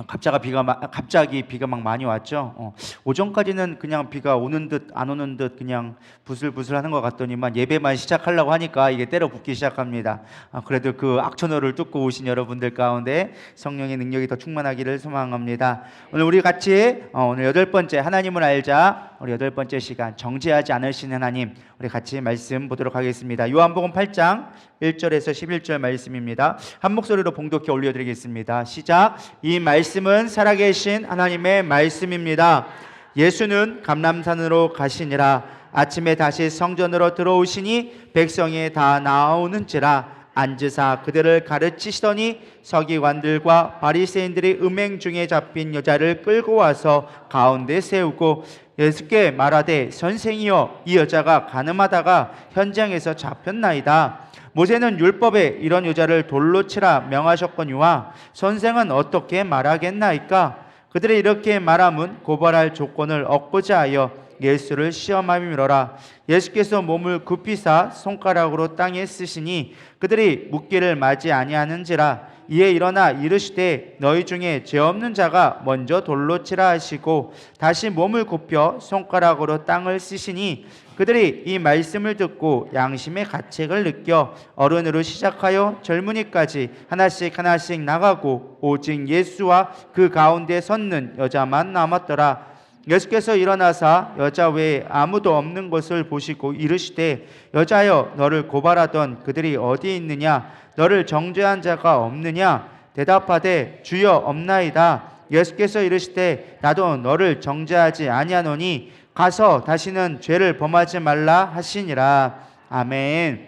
갑자기 비가 막 많이 왔죠. 오전까지는 그냥 비가 오는 듯 안 오는 듯 그냥 부슬부슬하는 것 같더니만 예배만 시작하려고 하니까 이게 때려 붓기 시작합니다. 그래도 그 악천후를 뚫고 오신 여러분들 가운데 성령의 능력이 더 충만하기를 소망합니다. 오늘 우리 같이 오늘 8번째 하나님을 알자, 우리 8번째 시간 정죄하지 않으시는 하나님, 우리 같이 말씀 보도록 하겠습니다. 요한복음 8장 1절에서 11절 말씀입니다. 한 목소리로 봉독해 올려드리겠습니다. 시작. 이 말씀은 살아계신 하나님의 말씀입니다. 예수는 감람산으로 가시니라. 아침에 다시 성전으로 들어오시니 백성이 다 나오는지라. 앉으사 그들을 가르치시더니 서기관들과 바리새인들이 음행 중에 잡힌 여자를 끌고 와서 가운데 세우고 예수께 말하되, 선생이여, 이 여자가 간음하다가 현장에서 잡혔나이다. 모세는 율법에 이런 여자를 돌로 치라 명하셨거니와 선생은 어떻게 말하겠나이까? 그들이 이렇게 말함은 고발할 조건을 얻고자 하여 예수를 시험함이로라. 예수께서 몸을 굽히사 손가락으로 땅에 쓰시니 그들이 묻기를 마지 아니하는지라. 이에 일어나 이르시되, 너희 중에 죄 없는 자가 먼저 돌로 치라 하시고 다시 몸을 굽혀 손가락으로 땅을 쓰시니 그들이 이 말씀을 듣고 양심의 가책을 느껴 어른으로 시작하여 젊은이까지 하나씩 하나씩 나가고 오직 예수와 그 가운데 섰는 여자만 남았더라. 예수께서 일어나사 여자 외에 아무도 없는 것을 보시고 이르시되, 여자여, 너를 고발하던 그들이 어디 있느냐? 너를 정죄한 자가 없느냐? 대답하되, 주여, 없나이다. 예수께서 이르시되, 나도 너를 정죄하지 아니하노니 가서 다시는 죄를 범하지 말라 하시니라. 아멘.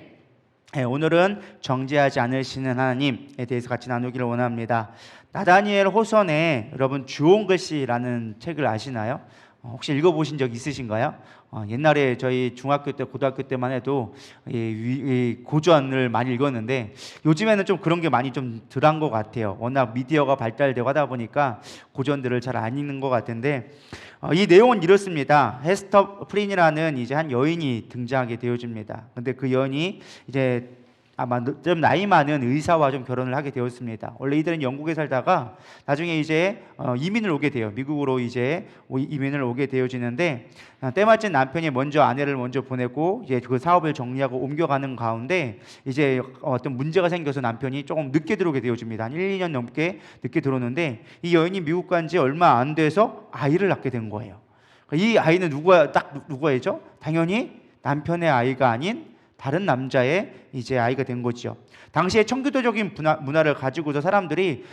오늘은 정죄하지 않으시는 하나님에 대해서 같이 나누기를 원합니다. 나다니엘 호선의 여러분 주홍글씨라는 책을 아시나요? 혹시 읽어보신 적 있으신가요? 옛날에 저희 중학교 때 고등학교 때만 해도 이 고전을 많이 읽었는데 요즘에는 좀 그런 게 많이 좀 덜한 것 같아요. 워낙 미디어가 발달되고 하다 보니까 고전들을 잘 안 읽는 것 같은데 이 내용은 이렇습니다. 헤스터 프린이라는 이제 한 여인이 등장하게 되어집니다. 근데 그 여인이 이제 아마 좀 나이 많은 의사와 좀 결혼을 하게 되었습니다. 원래 이들은 영국에 살다가 나중에 이제 이민을 오게 돼요. 미국으로 이제 이민을 오게 되어지는데 때마침 남편이 먼저 아내를 먼저 보내고 이제 그 사업을 정리하고 옮겨가는 가운데 이제 어떤 문제가 생겨서 남편이 조금 늦게 들어오게 되어집니다. 한 1, 2년 넘게 늦게 들어오는데 이 여인이 미국 간 지 얼마 안 돼서 아이를 낳게 된 거예요. 이 아이는 누구예요? 당연히 남편의 아이가 아닌 다른 남자의 이제 아이가 된 거죠. 당시에 청교도적인 문화를 가지고서 사람들이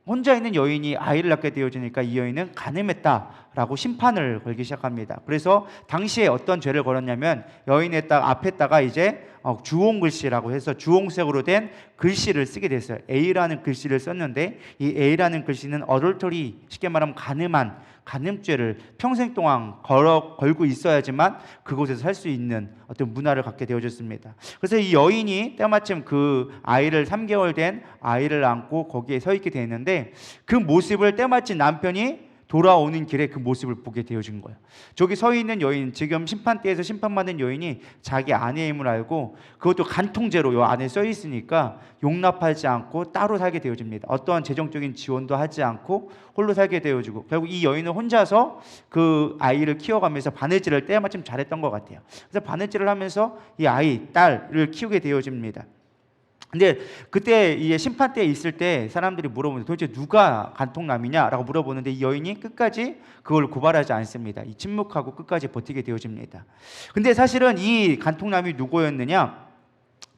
혼자 있는 여인이 아이를 낳게 되어지니까 이 여인은 간음했다라고 심판을 걸기 시작합니다. 그래서 당시에 어떤 죄를 걸었냐면 여인의 앞에다가 이제 주홍글씨라고 해서 주홍색으로 된 글씨를 쓰게 됐어요. A라는 글씨를 썼는데 이 A라는 글씨는 어덜터리, 쉽게 말하면 간음죄를 평생 동안 걸고 있어야지만 그곳에서 살 수 있는 어떤 문화를 갖게 되어졌습니다. 그래서 이 여인이 때마침 그 아이를 3개월 된 아이를 안고 거기에 서 있게 되는데 그 모습을 때마침 남편이 돌아오는 길에 그 모습을 보게 되어진 거예요. 저기 서 있는 여인, 지금 심판대에서 심판받는 여인이 자기 아내임을 알고 그것도 간통죄로 요 안에 써 있으니까 용납하지 않고 따로 살게 되어집니다. 어떠한 재정적인 지원도 하지 않고 홀로 살게 되어지고 결국 이 여인은 혼자서 그 아이를 키워가면서 바느질을 때마침 잘했던 것 같아요. 그래서 바느질을 하면서 이 아이, 딸을 키우게 되어집니다. 근데 그때 이 심판 때에 있을 때 사람들이 물어보는데 도대체 누가 간통남이냐라고 물어보는데 이 여인이 끝까지 그걸 고발하지 않습니다. 이 침묵하고 끝까지 버티게 되어집니다. 근데 사실은 이 간통남이 누구였느냐?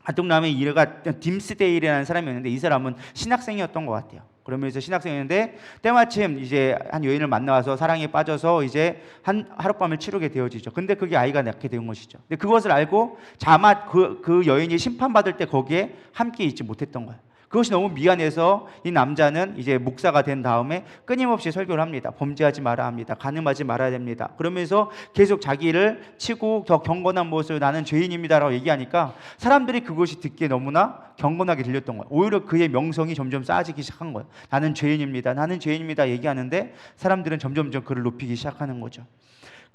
간통남의 이름가 딤스데일이라는 사람이었는데 이 사람은 신학생이었던 것 같아요. 그러면서 신학생이었는데 때마침 이제 한 여인을 만나서 사랑에 빠져서 이제 하룻밤을 치르게 되어지죠. 근데 그게 아이가 낳게 된 것이죠. 근데 그것을 알고 자막 그 여인이 심판받을 때 거기에 함께 있지 못했던 거예요. 그것이 너무 미안해서 이 남자는 이제 목사가 된 다음에 끊임없이 설교를 합니다. 범죄하지 말아야 합니다. 간음하지 말아야 됩니다. 그러면서 계속 자기를 치고 더 경건한 모습을 나는 죄인입니다라고 얘기하니까 사람들이 그것이 듣기에 너무나 경건하게 들렸던 거예요. 오히려 그의 명성이 점점 쌓아지기 시작한 거예요. 나는 죄인입니다. 나는 죄인입니다 얘기하는데 사람들은 점점 그를 높이기 시작하는 거죠.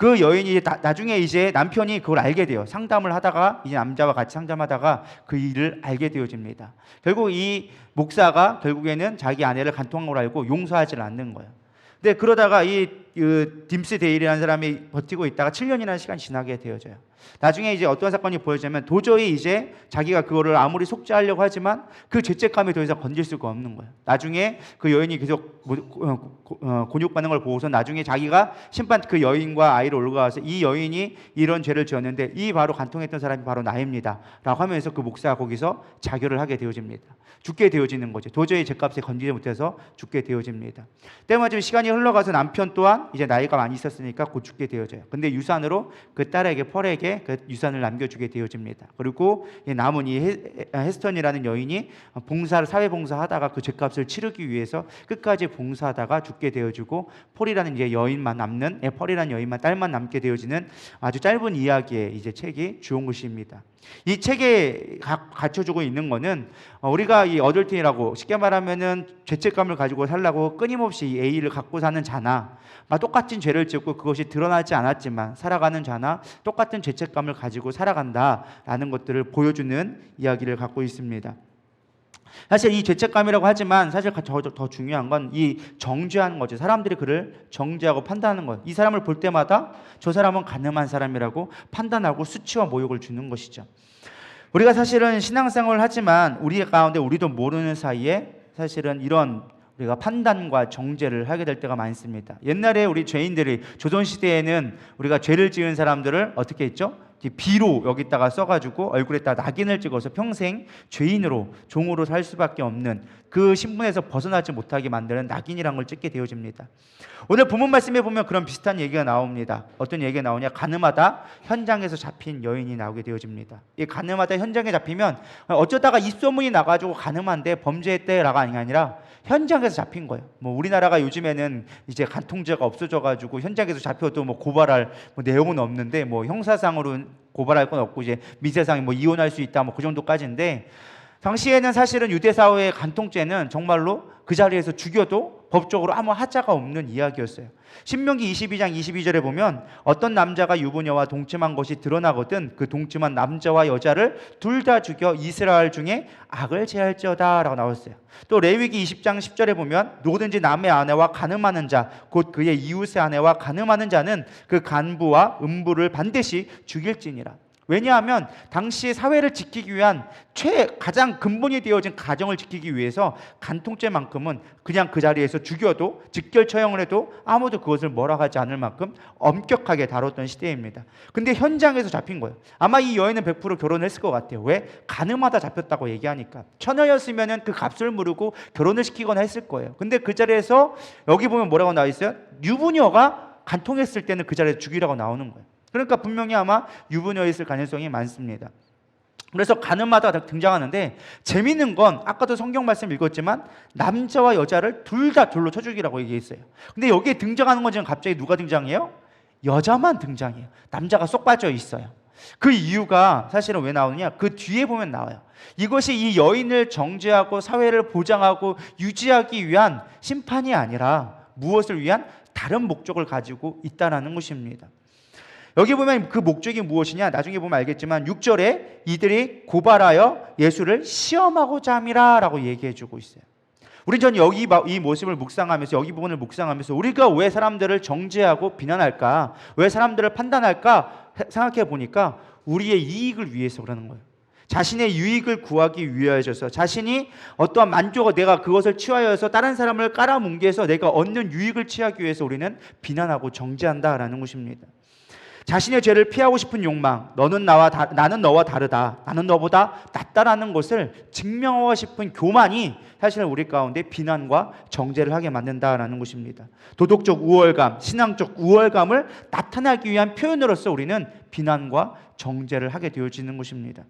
그 여인이 나중에 이제 남편이 그걸 알게 돼요. 상담을 하다가 이제 남자와 같이 상담하다가 그 일을 알게 되어집니다. 결국 이 목사가 결국에는 자기 아내를 간통한 걸 알고 용서하지 않는 거예요. 근데 그러다가 딤스 데일이라는 사람이 버티고 있다가 7년이라는 시간이 지나게 되어져요. 나중에 이제 어떤 사건이 보여지면 도저히 이제 자기가 그거를 아무리 속죄하려고 하지만 그 죄책감이 더 이상 건질 수가 없는 거예요. 나중에 그 여인이 계속 곤욕받는 걸 보고서 나중에 자기가 심판 그 여인과 아이를 올라가서 이 여인이 이런 죄를 지었는데 이 바로 간통했던 사람이 바로 나입니다 라고 하면서 그 목사가 거기서 자결을 하게 되어집니다. 죽게 되어지는 거죠. 도저히 죄값에 건지지 못해서 죽게 되어집니다. 때마침 시간이 흘러가서 남편 또한 이제 나이가 많이 있었으니까 곧 죽게 되어져요. 근데 유산으로 그 딸에게 펄에게 그 유산을 남겨주게 되어집니다. 그리고 남은 이 헤스턴이라는 여인이 사회봉사하다가 그 죄값을 치르기 위해서 끝까지 봉사하다가 죽게 되어지고 펄이라는 이제 여인만 남는 펄이라는 여인만 딸만 남게 되어지는 아주 짧은 이야기의 이제 책이 주온 것입니다. 이 책에 갖춰주고 있는 거는 우리가 이 어덜팅이라고 쉽게 말하면은 죄책감을 가지고 살라고 끊임없이 이 A를 갖고 사는 자나 똑같은 죄를 짓고 그것이 드러나지 않았지만 살아가는 자나 똑같은 죄책감을 가지고 살아간다라는 것들을 보여주는 이야기를 갖고 있습니다. 사실 이 죄책감이라고 하지만 사실 더 중요한 건 이 정죄하는 거죠. 사람들이 그를 정죄하고 판단하는 것. 이 사람을 볼 때마다 저 사람은 가늠한 사람이라고 판단하고 수치와 모욕을 주는 것이죠. 우리가 사실은 신앙생활을 하지만 우리 가운데 우리도 모르는 사이에 사실은 이런 우리가 판단과 정죄를 하게 될 때가 많습니다. 옛날에 우리 죄인들이 조선시대에는 우리가 죄를 지은 사람들을 어떻게 했죠? 비로 여기다가 써가지고 얼굴에다 낙인을 찍어서 평생 죄인으로 종으로 살 수밖에 없는 그 신분에서 벗어나지 못하게 만드는 낙인이라는 걸 찍게 되어집니다. 오늘 본문 말씀에 보면 그런 비슷한 얘기가 나옵니다. 어떤 얘기가 나오냐? 가늠하다 현장에서 잡힌 여인이 나오게 되어집니다. 이 가늠하다 현장에 잡히면 어쩌다가 입소문이 나가지고 가늠한데 범죄했대라가 아니라 현장에서 잡힌 거예요. 뭐 우리나라가 요즘에는 이제 간통죄가 없어져가지고 현장에서 잡혀도 뭐 고발할 내용은 없는데 뭐 형사상으로 고발할 건 없고 이제 미세상에 뭐 이혼할 수 있다 뭐 그 정도까지인데 당시에는 사실은 유대 사회의 간통죄는 정말로 그 자리에서 죽여도 법적으로 아무 하자가 없는 이야기였어요. 신명기 22장 22절에 보면 어떤 남자가 유부녀와 동침한 것이 드러나거든 그 동침한 남자와 여자를 둘 다 죽여 이스라엘 중에 악을 제할지어다 라고 나왔어요. 또 레위기 20장 10절에 보면 누구든지 남의 아내와 간음하는 자 곧 그의 이웃의 아내와 간음하는 자는 그 간부와 음부를 반드시 죽일지니라. 왜냐하면 당시 사회를 지키기 위한 가장 근본이 되어진 가정을 지키기 위해서 간통죄만큼은 그냥 그 자리에서 죽여도 직결 처형을 해도 아무도 그것을 뭐라 하지 않을 만큼 엄격하게 다뤘던 시대입니다. 근데 현장에서 잡힌 거예요. 아마 이 여인은 100% 결혼을 했을 것 같아요. 왜? 간음하다 잡혔다고 얘기하니까. 처녀였으면 그 값을 물고 결혼을 시키거나 했을 거예요. 근데 그 자리에서 여기 보면 뭐라고 나와 있어요? 유부녀가 간통했을 때는 그 자리에서 죽이라고 나오는 거예요. 그러니까 분명히 아마 유부녀였을 가능성이 많습니다. 그래서 간음하다가 등장하는데 재미있는 건 아까도 성경 말씀 읽었지만 남자와 여자를 둘 다 돌로 쳐 죽이라고 얘기했어요. 근데 여기에 등장하는 건 지금 갑자기 누가 등장해요? 여자만 등장해요. 남자가 쏙 빠져 있어요. 그 이유가 사실은 왜 나오느냐? 그 뒤에 보면 나와요. 이것이 이 여인을 정죄하고 사회를 보장하고 유지하기 위한 심판이 아니라 무엇을 위한 다른 목적을 가지고 있다는 것입니다. 여기 보면 그 목적이 무엇이냐? 나중에 보면 알겠지만 6절에 이들이 고발하여 예수를 시험하고자 함이라 라고 얘기해주고 있어요. 우린 전 여기 이 모습을 묵상하면서 여기 부분을 묵상하면서 우리가 왜 사람들을 정죄하고 비난할까? 왜 사람들을 판단할까? 생각해 보니까 우리의 이익을 위해서 그러는 거예요. 자신의 유익을 구하기 위하여서 자신이 어떠한 만족을 내가 그것을 취하여서 다른 사람을 깔아뭉개서 내가 얻는 유익을 취하기 위해서 우리는 비난하고 정죄한다라는 것입니다. 자신의 죄를 피하고 싶은 욕망, 나는 너와 다르다, 나는 너보다 낫다라는 것을 증명하고 싶은 교만이 사실은 우리 가운데 비난과 정죄를 하게 만든다라는 것입니다. 도덕적 우월감, 신앙적 우월감을 나타내기 위한 표현으로서 우리는 비난과 정죄를 하게 되어지는 것입니다.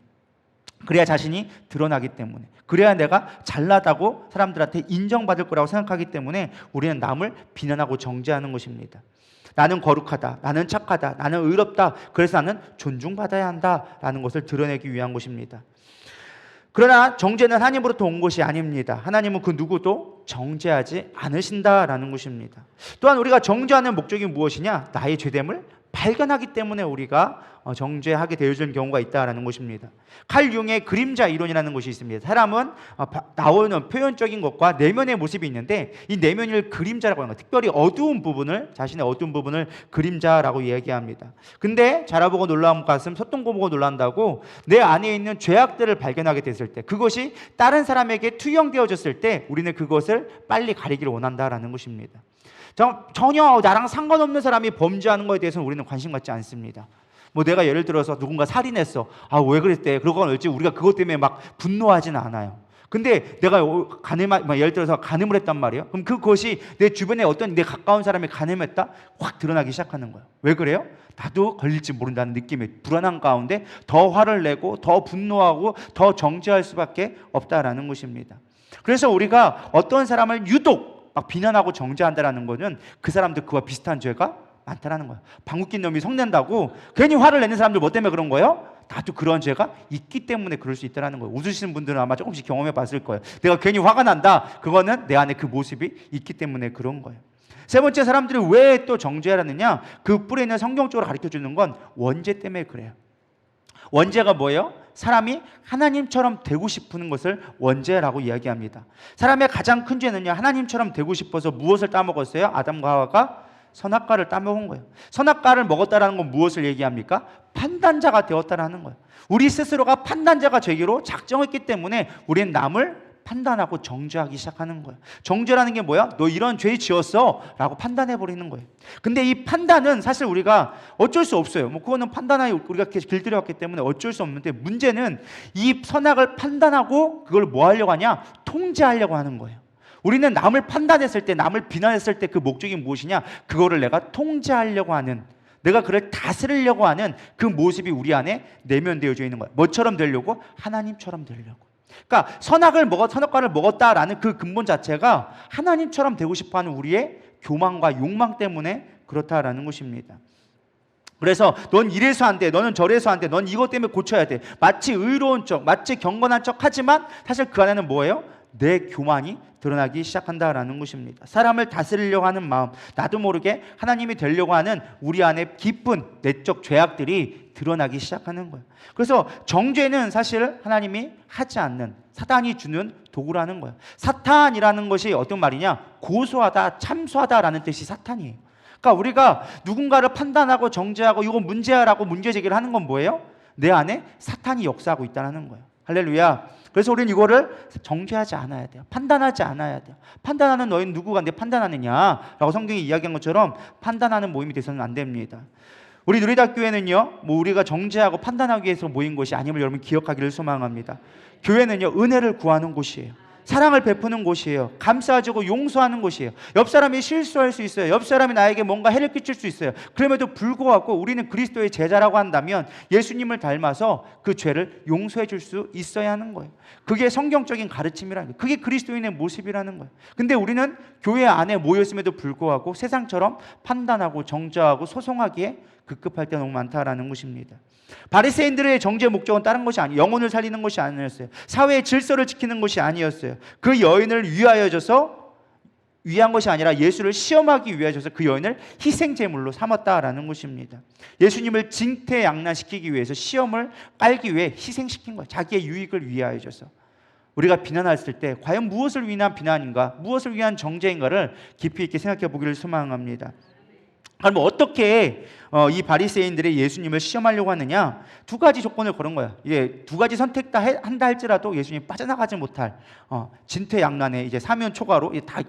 그래야 자신이 드러나기 때문에, 그래야 내가 잘나다고 사람들한테 인정받을 거라고 생각하기 때문에 우리는 남을 비난하고 정죄하는 것입니다. 나는 거룩하다, 나는 착하다, 나는 의롭다, 그래서 나는 존중받아야 한다라는 것을 드러내기 위한 것입니다. 그러나 정죄는 하나님으로부터 온 것이 아닙니다. 하나님은 그 누구도 정죄하지 않으신다라는 것입니다. 또한 우리가 정죄하는 목적이 무엇이냐? 나의 죄됨을 발견하기 때문에 우리가 정죄하게 되어지는 경우가 있다라는 것입니다. 칼 융의 그림자 이론이라는 것이 있습니다. 사람은 나오는 표현적인 것과 내면의 모습이 있는데 이 내면을 그림자라고 하는 거예요. 특별히 어두운 부분을, 자신의 어두운 부분을 그림자라고 이야기합니다. 근데 자라보고 놀라운 가슴, 소똥고 보고 놀란다고 내 안에 있는 죄악들을 발견하게 됐을 때, 그것이 다른 사람에게 투영되어졌을 때 우리는 그것을 빨리 가리기를 원한다라는 것입니다. 전혀 나랑 상관없는 사람이 범죄하는 것에 대해서는 우리는 관심 갖지 않습니다. 뭐 내가 예를 들어서 누군가 살인했어. 왜 그랬대? 그러고 어찌 우리가 그것 때문에 막 분노하지는 않아요. 근데 내가 예를 들어서 간음을 했단 말이에요. 그럼 그것이 내 주변에 어떤 내 가까운 사람이 간음했다? 확 드러나기 시작하는 거예요. 왜 그래요? 나도 걸릴지 모른다는 느낌에 불안한 가운데 더 화를 내고 더 분노하고 더 정죄할 수밖에 없다라는 것입니다. 그래서 우리가 어떤 사람을 유독 막 비난하고 정죄한다라는 것은 그 사람도 그와 비슷한 죄가 많다라는 거예요. 방귀 낀 놈이 성낸다고 괜히 화를 내는 사람들 뭐 때문에 그런 거예요? 나도 그런 죄가 있기 때문에 그럴 수 있다는 거예요. 웃으시는 분들은 아마 조금씩 경험해 봤을 거예요. 내가 괜히 화가 난다. 그거는 내 안에 그 모습이 있기 때문에 그런 거예요. 세 번째, 사람들이 왜 또 정죄하느냐? 그 뿌리에 있는 성경적으로 가르쳐 주는 건 원죄 때문에 그래요. 원죄가 뭐예요? 사람이 하나님처럼 되고 싶은 것을 원죄라고 이야기합니다. 사람의 가장 큰 죄는요, 하나님처럼 되고 싶어서 무엇을 따먹었어요? 아담과 하와가 선악과를 따먹은 거예요. 선악과를 먹었다라는 건 무엇을 얘기합니까? 판단자가 되었다라는 거예요. 우리 스스로가 판단자가 되기로 작정했기 때문에 우리는 남을 판단하고 정죄하기 시작하는 거예요. 정죄라는 게 뭐야? 너 이런 죄 지었어 라고 판단해버리는 거예요. 근데 이 판단은 사실 우리가 어쩔 수 없어요. 뭐 그거는 판단하기 우리가 길들여왔기 때문에 어쩔 수 없는데, 문제는 이 선악을 판단하고 그걸 뭐 하려고 하냐? 통제하려고 하는 거예요. 우리는 남을 판단했을 때, 남을 비난했을 때 그 목적이 무엇이냐? 그거를 내가 통제하려고 하는, 내가 그를 다스리려고 하는 그 모습이 우리 안에 내면되어져 있는 거예요. 뭐처럼 되려고? 하나님처럼 되려고. 그러니까 선악과를 먹었다라는 그 근본 자체가 하나님처럼 되고 싶어하는 우리의 교만과 욕망 때문에 그렇다라는 것입니다. 그래서 넌 이래서 안 돼, 너는 저래서 안 돼, 넌 이것 때문에 고쳐야 돼. 마치 의로운 척, 마치 경건한 척 하지만 사실 그 안에는 뭐예요? 내 교만이 드러나기 시작한다라는 것입니다. 사람을 다스리려고 하는 마음, 나도 모르게 하나님이 되려고 하는 우리 안에 깊은 내적 죄악들이 드러나기 시작하는 거예요. 그래서 정죄는 사실 하나님이 하지 않는, 사탄이 주는 도구라는 거예요. 사탄이라는 것이 어떤 말이냐? 고소하다, 참소하다라는 뜻이 사탄이에요. 그러니까 우리가 누군가를 판단하고 정죄하고 이거 문제야라고 문제 제기를 하는 건 뭐예요? 내 안에 사탄이 역사하고 있다는 거예요. 할렐루야. 그래서 우리는 이거를 정죄하지 않아야 돼요. 판단하지 않아야 돼요. 판단하는 너희는 누구가 내 판단하느냐라고 성경이 이야기한 것처럼 판단하는 모임이 돼서는 안 됩니다. 우리 누리다교회는요, 뭐 우리가 정죄하고 판단하기 위해서 모인 곳이 아님을 여러분 기억하기를 소망합니다. 교회는요, 은혜를 구하는 곳이에요. 사랑을 베푸는 곳이에요. 감싸주고 용서하는 곳이에요. 옆 사람이 실수할 수 있어요. 옆 사람이 나에게 뭔가 해를 끼칠 수 있어요. 그럼에도 불구하고 우리는 그리스도의 제자라고 한다면 예수님을 닮아서 그 죄를 용서해 줄 수 있어야 하는 거예요. 그게 성경적인 가르침이라는 거예요. 그게 그리스도인의 모습이라는 거예요. 근데 우리는 교회 안에 모였음에도 불구하고 세상처럼 판단하고 정죄하고 소송하기에 급급할 때 너무 많다라는 것입니다. 바리새인들의 정죄 목적은 다른 것이 아니에요. 영혼을 살리는 것이 아니었어요. 사회의 질서를 지키는 것이 아니었어요. 그 여인을 위한 것이 아니라 예수를 시험하기 위하여서 그 여인을 희생제물로 삼았다라는 것입니다. 예수님을 징태양난시키기 위해서, 시험을 깔기 위해 희생시킨 거예요. 자기의 유익을 위하여서. 우리가 비난했을 때 과연 무엇을 위한 비난인가, 무엇을 위한 정죄인가를 깊이 있게 생각해 보기를 소망합니다. 그럼 어떻게 이 바리새인들이 예수님을 시험하려고 하느냐? 두 가지 조건을 걸은 거예요. 이게 두 가지 선택 다 한다 할지라도 예수님이 빠져나가지 못할 진퇴양난의 이제 사면 초과로 다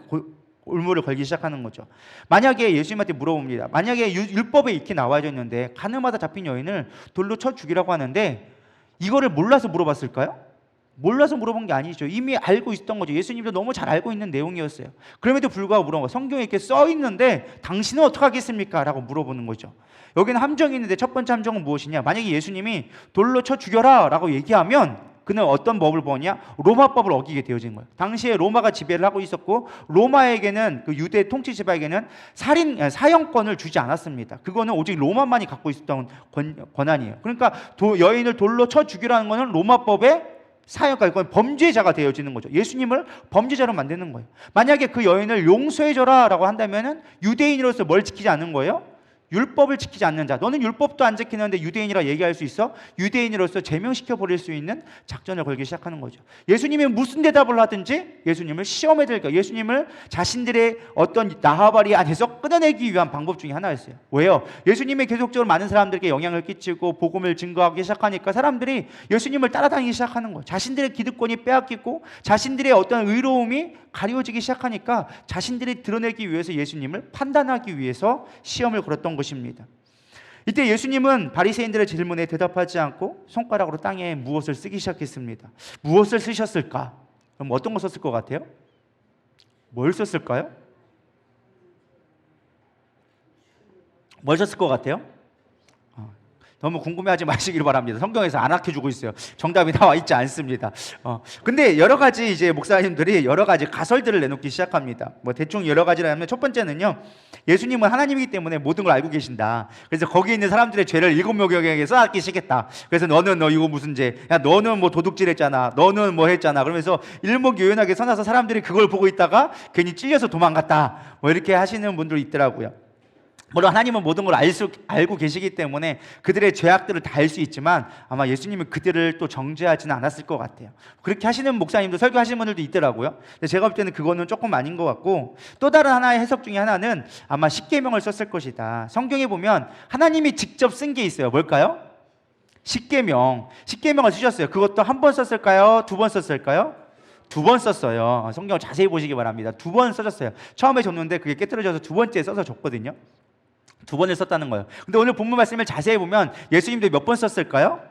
올무를 걸기 시작하는 거죠. 만약에 예수님한테 물어봅니다. 만약에 율법에 익히 나와져 있는데 가늠하다 잡힌 여인을 돌로 쳐 죽이라고 하는데 이거를 몰라서 물어봤을까요? 몰라서 물어본 게 아니죠. 이미 알고 있었던 거죠. 예수님도 너무 잘 알고 있는 내용이었어요. 그럼에도 불구하고 물어본 거예요. 성경에 이렇게 써 있는데 당신은 어떻게 하겠습니까? 라고 물어보는 거죠. 여기는 함정이 있는데 첫 번째 함정은 무엇이냐? 만약에 예수님이 돌로 쳐 죽여라 라고 얘기하면 그는 어떤 법을 보냐? 로마법을 어기게 되어진 거예요. 당시에 로마가 지배를 하고 있었고 로마에게는, 그 유대 통치 지파에게는 사형권을 주지 않았습니다. 그거는 오직 로마만이 갖고 있었던 권한이에요. 그러니까 여인을 돌로 쳐 죽이라는 거는 로마법의 사형과 이건 범죄자가 되어지는 거죠. 예수님을 범죄자로 만드는 거예요. 만약에 그 여인을 용서해줘라 라고 한다면 유대인으로서 뭘 지키지 않는 거예요? 율법을 지키지 않는 자. 너는 율법도 안 지키는데 유대인이라 얘기할 수 있어? 유대인으로서 제명시켜 버릴 수 있는 작전을 걸기 시작하는 거죠. 예수님이 무슨 대답을 하든지 예수님을 시험에 들까, 예수님을 자신들의 어떤 나하바리 안에서 끊어내기 위한 방법 중에 하나였어요. 왜요? 예수님이 계속적으로 많은 사람들에게 영향을 끼치고 복음을 증거하기 시작하니까 사람들이 예수님을 따라다니기 시작하는 거예요. 자신들의 기득권이 빼앗기고 자신들의 어떤 의로움이 가려지기 시작하니까 자신들이 드러내기 위해서 예수님을 판단하기 위해서 시험을 걸었던 것입니다. 이때 예수님은 바리새인들의 질문에 대답하지 않고 손가락으로 땅에 무엇을 쓰기 시작했습니다. 무엇을 쓰셨을까? 그럼 어떤 거 썼을 것 같아요? 뭘 썼을까요? 뭘 썼을 것 같아요? 너무 궁금해하지 마시길 바랍니다. 성경에서 안 알려주고 있어요. 정답이 나와 있지 않습니다. 근데 여러 가지 이제 목사님들이 여러 가지 가설들을 내놓기 시작합니다. 뭐 대충 여러 가지라면 첫 번째는요, 예수님은 하나님이기 때문에 모든 걸 알고 계신다. 그래서 거기 있는 사람들의 죄를 7명에게 써앗기 시작했다. 그래서 너는 너 이거 무슨 죄? 야 너는 뭐 도둑질했잖아. 너는 뭐 했잖아. 그러면서 일목요연하게 써놔서 사람들이 그걸 보고 있다가 괜히 찔려서 도망갔다. 뭐 이렇게 하시는 분들이 있더라고요. 물론 하나님은 모든 걸 알고 계시기 때문에 그들의 죄악들을 다 알 수 있지만 아마 예수님은 그들을 또 정죄하지는 않았을 것 같아요. 그렇게 하시는 목사님도 설교하시는 분들도 있더라고요. 근데 제가 볼 때는 그거는 조금 아닌 것 같고, 또 다른 하나의 해석 중에 하나는 아마 십계명을 썼을 것이다. 성경에 보면 하나님이 직접 쓴 게 있어요. 뭘까요? 십계명을 쓰셨어요. 그것도 한 번 썼을까요? 두 번 썼을까요? 두 번 썼어요. 성경을 자세히 보시기 바랍니다. 두 번 써줬어요. 처음에 줬는데 그게 깨뜨려져서 두 번째 써서 줬거든요. 두 번을 썼다는 거예요. 근데 오늘 본문 말씀을 자세히 보면 예수님도 몇 번 썼을까요?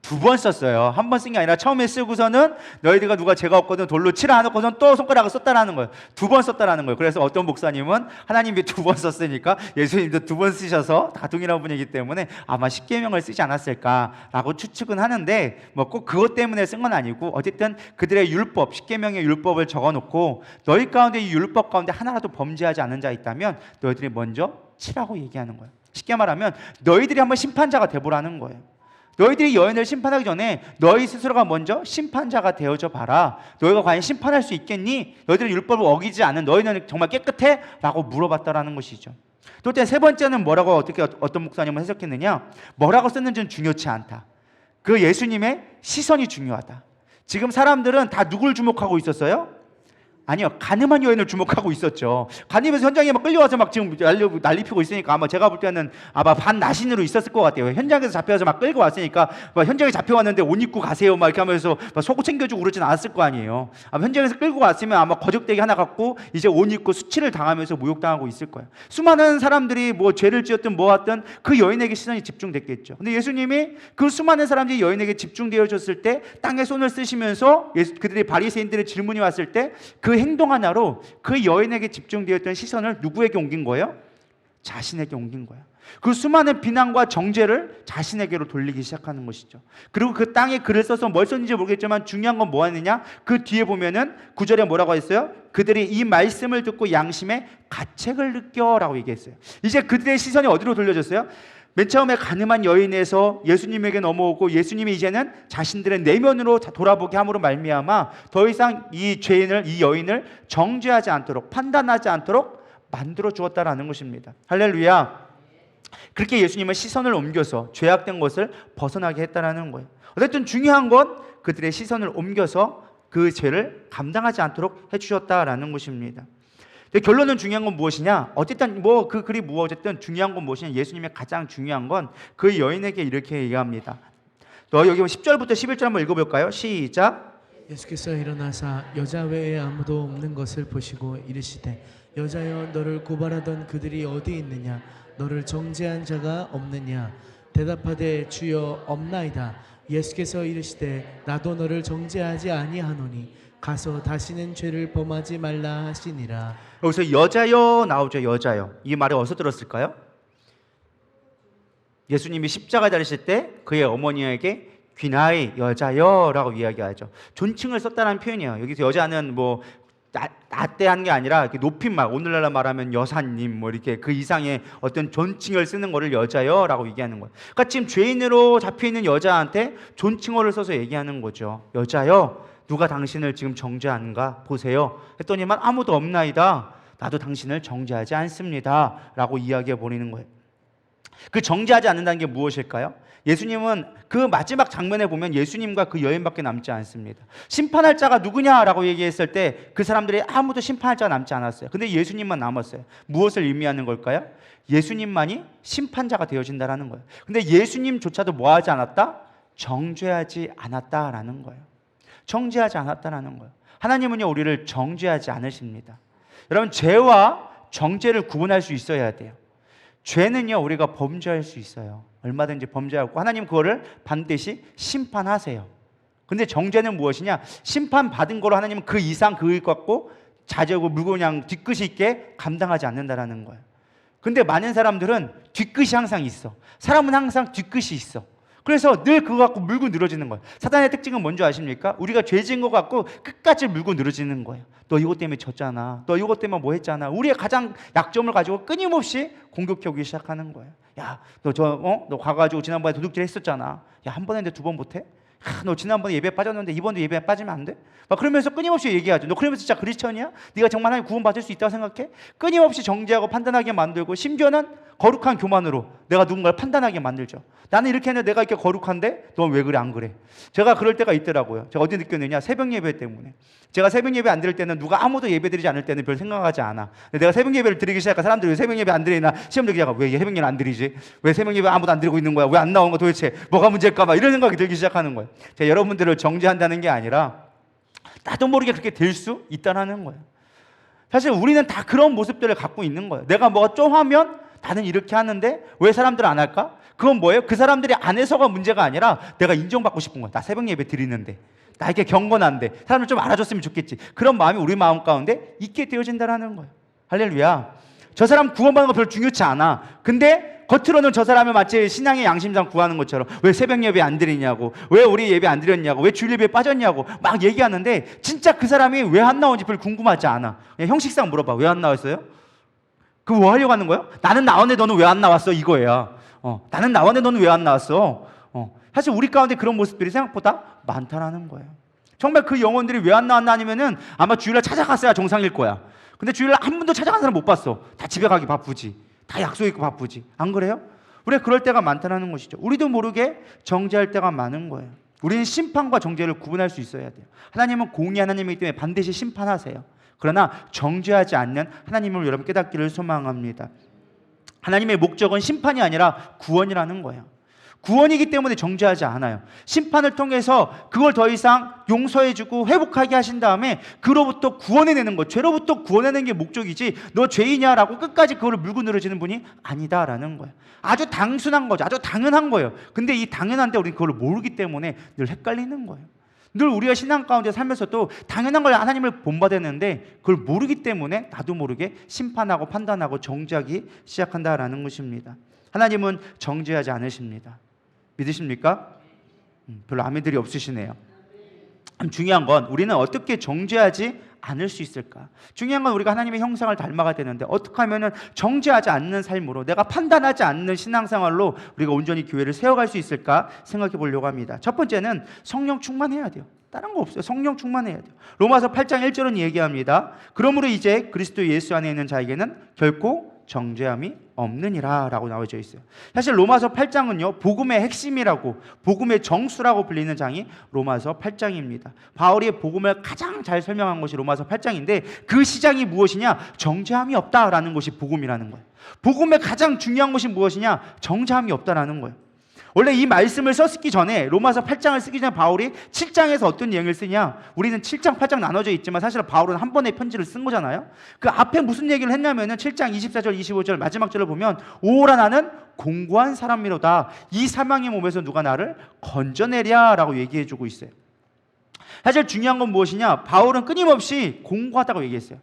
두 번 썼어요. 한 번 쓴 게 아니라 처음에 쓰고서는 너희들과 누가 죄가 없거든 돌로 치라 해놓고서는 또 손가락을 썼다라는 거예요. 두 번 썼다라는 거예요. 그래서 어떤 목사님은 하나님이 두 번 썼으니까 예수님도 두 번 쓰셔서 다둥이라는 분이기 때문에 아마 십계명을 쓰지 않았을까라고 추측은 하는데, 뭐 꼭 그것 때문에 쓴 건 아니고 어쨌든 그들의 율법, 십계명의 율법을 적어놓고 너희 가운데 이 율법 가운데 하나라도 범죄하지 않은 자 있다면 너희들이 먼저 치라고 얘기하는 거예요. 쉽게 말하면 너희들이 한번 심판자가 되보라는 거예요. 너희들이 여인을 심판하기 전에 너희 스스로가 먼저 심판자가 되어져 봐라. 너희가 과연 심판할 수 있겠니? 너희들은 율법을 어기지 않은 너희는 정말 깨끗해? 라고 물어봤다라는 것이죠. 또 세 번째는 뭐라고 어떤 목사님은 해석했느냐? 뭐라고 썼는지는 중요치 않다. 그 예수님의 시선이 중요하다. 지금 사람들은 다 누굴 주목하고 있었어요? 아니요, 가늠한 여인을 주목하고 있었죠. 가늠해서 현장에 막 끌려와서 막 지금 난리 피고 있으니까 아마 제가 볼 때는 아마 반나신으로 있었을 것 같아요. 현장에서 잡혀서 막 끌고 왔으니까 막 현장에 잡혀왔는데 옷 입고 가세요 막 이렇게 하면서 막 속옷 챙겨주고 그러진 않았을 거 아니에요. 아마 현장에서 끌고 왔으면 아마 거적대기 하나 갖고 이제 옷 입고 수치를 당하면서 모욕당하고 있을 거예요. 수많은 사람들이 뭐 죄를 지었든 뭐 하든 그 여인에게 시선이 집중됐겠죠. 근데 예수님이 그 수많은 사람들이 여인에게 집중되어졌을 때 땅에 손을 쓰시면서 그들이 바리새인들의 질문이 왔을 때 그 행동 하나로 그 여인에게 집중되었던 시선을 누구에게 옮긴 거예요? 자신에게 옮긴 거예요. 그 수많은 비난과 정죄를 자신에게로 돌리기 시작하는 것이죠. 그리고 그 땅에 글을 써서 뭘 썼는지 모르겠지만 중요한 건 뭐였느냐? 그 뒤에 보면은 9절에 뭐라고 했어요? 그들이 이 말씀을 듣고 양심에 가책을 느껴라고 얘기했어요. 이제 그들의 시선이 어디로 돌려졌어요? 맨 처음에 가늠한 여인에서 예수님에게 넘어오고 예수님이 이제는 자신들의 내면으로 돌아보게 함으로 말미암아 더 이상 이 여인을 정죄하지 않도록, 판단하지 않도록 만들어 주었다라는 것입니다. 할렐루야. 그렇게 예수님은 시선을 옮겨서 죄악된 것을 벗어나게 했다라는 거예요. 어쨌든 중요한 건 그들의 시선을 옮겨서 그 죄를 감당하지 않도록 해주셨다라는 것입니다. 결론은 중요한 건 무엇이냐? 어쨌든 뭐 그 글이 어쨌든 중요한 건 무엇이냐? 예수님의 가장 중요한 건 그 여인에게 이렇게 얘기합니다. 너 여기 10절부터 11절 한번 읽어볼까요? 시작. 예수께서 일어나사 여자 외에 아무도 없는 것을 보시고 이르시되 여자여 너를 고발하던 그들이 어디 있느냐? 너를 정죄한 자가 없느냐? 대답하되 주여 없나이다. 예수께서 이르시되 나도 너를 정죄하지 아니하노니 가서 다시는 죄를 범하지 말라 하시니라. 여기서 여자여 나오죠. 여자여. 이 말을 어디서 들었을까요? 예수님이 십자가 달리실 때 그의 어머니에게 귀나이 여자여라고 이야기하죠. 존칭을 썼다는 표현이에요. 여기서 여자는 뭐 나대한 게 아니라 이렇게 높임말, 오늘날로 말하면 여사님 뭐 이렇게 그 이상의 어떤 존칭을 쓰는 거를 여자여라고 얘기하는 거예요. 그러니까 지금 죄인으로 잡혀 있는 여자한테 존칭어를 써서 얘기하는 거죠. 여자여, 누가 당신을 지금 정죄하는가 보세요. 했더니만 아무도 없나이다. 나도 당신을 정죄하지 않습니다. 라고 이야기해 버리는 거예요. 그 정죄하지 않는다는 게 무엇일까요? 예수님은 그 마지막 장면에 보면 예수님과 그 여인밖에 남지 않습니다. 심판할 자가 누구냐라고 얘기했을 때 그 사람들이 아무도 심판할 자가 남지 않았어요. 근데 예수님만 남았어요. 무엇을 의미하는 걸까요? 예수님만이 심판자가 되어진다라는 거예요. 근데 예수님조차도 뭐 하지 않았다? 정죄하지 않았다라는 거예요. 정죄하지 않았다라는 거예요. 하나님은요, 우리를 정죄하지 않으십니다. 여러분, 죄와 정죄를 구분할 수 있어야 돼요. 죄는요, 우리가 범죄할 수 있어요. 얼마든지 범죄하고 하나님 그거를 반드시 심판하세요. 근데 정죄는 무엇이냐? 심판받은 거로 하나님은 그 이상 그의 갖고 자제하고 물고 그냥 뒤끝이 있게 감당하지 않는다라는 거예요. 근데 많은 사람들은 뒤끝이 항상 있어. 사람은 항상 뒤끝이 있어. 그래서 늘 그거 갖고 물고 늘어지는 거예요. 사단의 특징은 뭔지 아십니까? 우리가 죄 지은 거 갖고 끝까지 물고 늘어지는 거예요. 너 이것 때문에 졌잖아. 너 이것 때문에 뭐 했잖아. 우리의 가장 약점을 가지고 끊임없이 공격해오기 시작하는 거예요. 야, 너 가가지고 지난번에 도둑질 했었잖아. 야, 한 번 했는데 두 번 못해? 너 지난번에 예배 빠졌는데 이번도 예배 빠지면 안 돼? 막 그러면서 끊임없이 얘기하죠. 너 그러면서 진짜 크리스천이야? 네가 정말 하나님 구원받을 수 있다고 생각해? 끊임없이 정죄하고 판단하게 만들고 심지어는 거룩한 교만으로 내가 누군가를 판단하게 만들죠. 나는 이렇게 했는데 내가 이렇게 거룩한데 넌 왜 그래 안 그래? 제가 그럴 때가 있더라고요. 제가 어디 느꼈느냐? 새벽 예배 때문에. 제가 새벽 예배 안 드릴 때는 누가 아무도 예배 드리지 않을 때는 별 생각하지 않아. 근데 내가 새벽 예배를 드리기 시작하니까 사람들이 왜 새벽 예배 안 드리나 시험 들기 시작하고 왜 새벽 예배 안 드리지? 왜 새벽 예배 아무도 안 드리고 있는 거야? 왜 안 나오는 거 도대체? 뭐가 문제일까 봐 이런 생각이 들기 시작하는 거예요. 제가 여러분들을 정죄한다는 게 아니라 나도 모르게 그렇게 될 수 있다는 거예요. 사실 우리는 다 그런 모습들을 갖고 있는 거예요. 내가 뭐가 좀 하면 나는 이렇게 하는데 왜 사람들 안 할까? 그건 뭐예요? 그 사람들이 안 해서가 문제가 아니라 내가 인정받고 싶은 거야. 나 새벽 예배 드리는데 나 이렇게 경건한데 사람들 좀 알아줬으면 좋겠지. 그런 마음이 우리 마음 가운데 있게 되어진다는 거예요. 할렐루야. 저 사람 구원받는 거 별로 중요치 않아. 근데 겉으로는 저 사람을 마치 신앙의 양심상 구하는 것처럼 왜 새벽 예배 안 드리냐고, 왜 우리 예배 안 드렸냐고, 왜 주일 예배 빠졌냐고 막 얘기하는데 진짜 그 사람이 왜 안 나오는지 별로 궁금하지 않아. 그냥 형식상 물어봐. 왜 안 나왔어요? 그거 뭐 하려고 하는 거예요? 나는 나왔는데 너는 왜 안 나왔어? 이거야. 나는 나왔는데 너는 왜 안 나왔어? 사실 우리 가운데 그런 모습들이 생각보다 많다라는 거예요. 정말 그 영혼들이 왜 안 나왔나 아니면은 아마 주일날 찾아갔어야 정상일 거야. 근데 주일날 한 번도 찾아간 사람 못 봤어. 다 집에 가기 바쁘지. 다 약속 있고 바쁘지. 안 그래요? 우리가 그럴 때가 많다는 것이죠. 우리도 모르게 정죄할 때가 많은 거예요. 우리는 심판과 정죄를 구분할 수 있어야 돼요. 하나님은 공의 하나님이기 때문에 반드시 심판하세요. 그러나 정죄하지 않는 하나님을 여러분 깨닫기를 소망합니다. 하나님의 목적은 심판이 아니라 구원이라는 거예요. 구원이기 때문에 정죄하지 않아요. 심판을 통해서 그걸 더 이상 용서해주고 회복하게 하신 다음에 그로부터 구원해내는 것, 죄로부터 구원해내는 게 목적이지 너 죄이냐라고 끝까지 그걸 물고 늘어지는 분이 아니다라는 거예요. 아주 단순한 거죠. 아주 당연한 거예요. 근데 이 당연한데 우리는 그걸 모르기 때문에 늘 헷갈리는 거예요. 늘 우리가 신앙 가운데 살면서도 당연한 걸 하나님을 본받았는데 그걸 모르기 때문에 나도 모르게 심판하고 판단하고 정죄하기 시작한다라는 것입니다. 하나님은 정죄하지 않으십니다. 믿으십니까? 별로 아멘들이 없으시네요. 중요한 건 우리는 어떻게 정죄하지 않을 수 있을까? 중요한 건 우리가 하나님의 형상을 닮아가야 되는데 어떻게 하면 정죄하지 않는 삶으로 내가 판단하지 않는 신앙생활로 우리가 온전히 교회를 세워갈 수 있을까 생각해 보려고 합니다. 첫 번째는 성령 충만해야 돼요. 다른 거 없어요. 성령 충만해야 돼요. 로마서 8장 1절은 얘기합니다. 그러므로 이제 그리스도 예수 안에 있는 자에게는 결코 정죄함이 없느니라 라고 나와져 있어요. 사실 로마서 8장은요 복음의 핵심이라고 복음의 정수라고 불리는 장이 로마서 8장입니다. 바울이 복음을 가장 잘 설명한 것이 로마서 8장인데 그 시작이 무엇이냐? 정죄함이 없다라는 것이 복음이라는 거예요. 복음의 가장 중요한 것이 무엇이냐? 정죄함이 없다라는 거예요. 원래 이 말씀을 썼기 전에 로마서 8장을 쓰기 전에 바울이 7장에서 어떤 내용을 쓰냐? 우리는 7장, 8장 나눠져 있지만 사실 바울은 한 번의 편지를 쓴 거잖아요. 그 앞에 무슨 얘기를 했냐면은 7장 24절, 25절 마지막 절을 보면 오라 나는 공고한 사람이로다. 이 사망의 몸에서 누가 나를 건져내랴라고 얘기해주고 있어요. 사실 중요한 건 무엇이냐? 바울은 끊임없이 공고하다고 얘기했어요.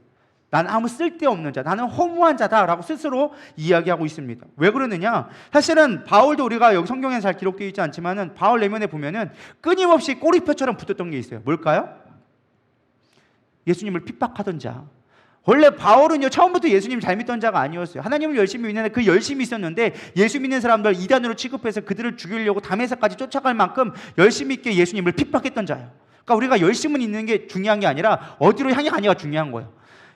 나는 아무 쓸데없는 자, 나는 허무한 자다라고 스스로 이야기하고 있습니다. 왜 그러느냐? 사실은 바울도 우리가 여기 성경에 잘 기록되어 있지 않지만은 바울 내면에 보면은 끊임없이 꼬리표처럼 붙었던 게 있어요. 뭘까요? 예수님을 핍박하던 자. 원래 바울은요 처음부터 예수님 잘 믿던 자가 아니었어요. 하나님을 열심히 믿는데 그 열심히 있었는데 예수 믿는 사람들 이단으로 취급해서 그들을 죽이려고 담에서까지 쫓아갈 만큼 열심히 있게 예수님을 핍박했던 자예요. 그러니까 우리가 열심은 있는 게 중요한 게 아니라 어디로 향해 가냐가 중요한 거예요.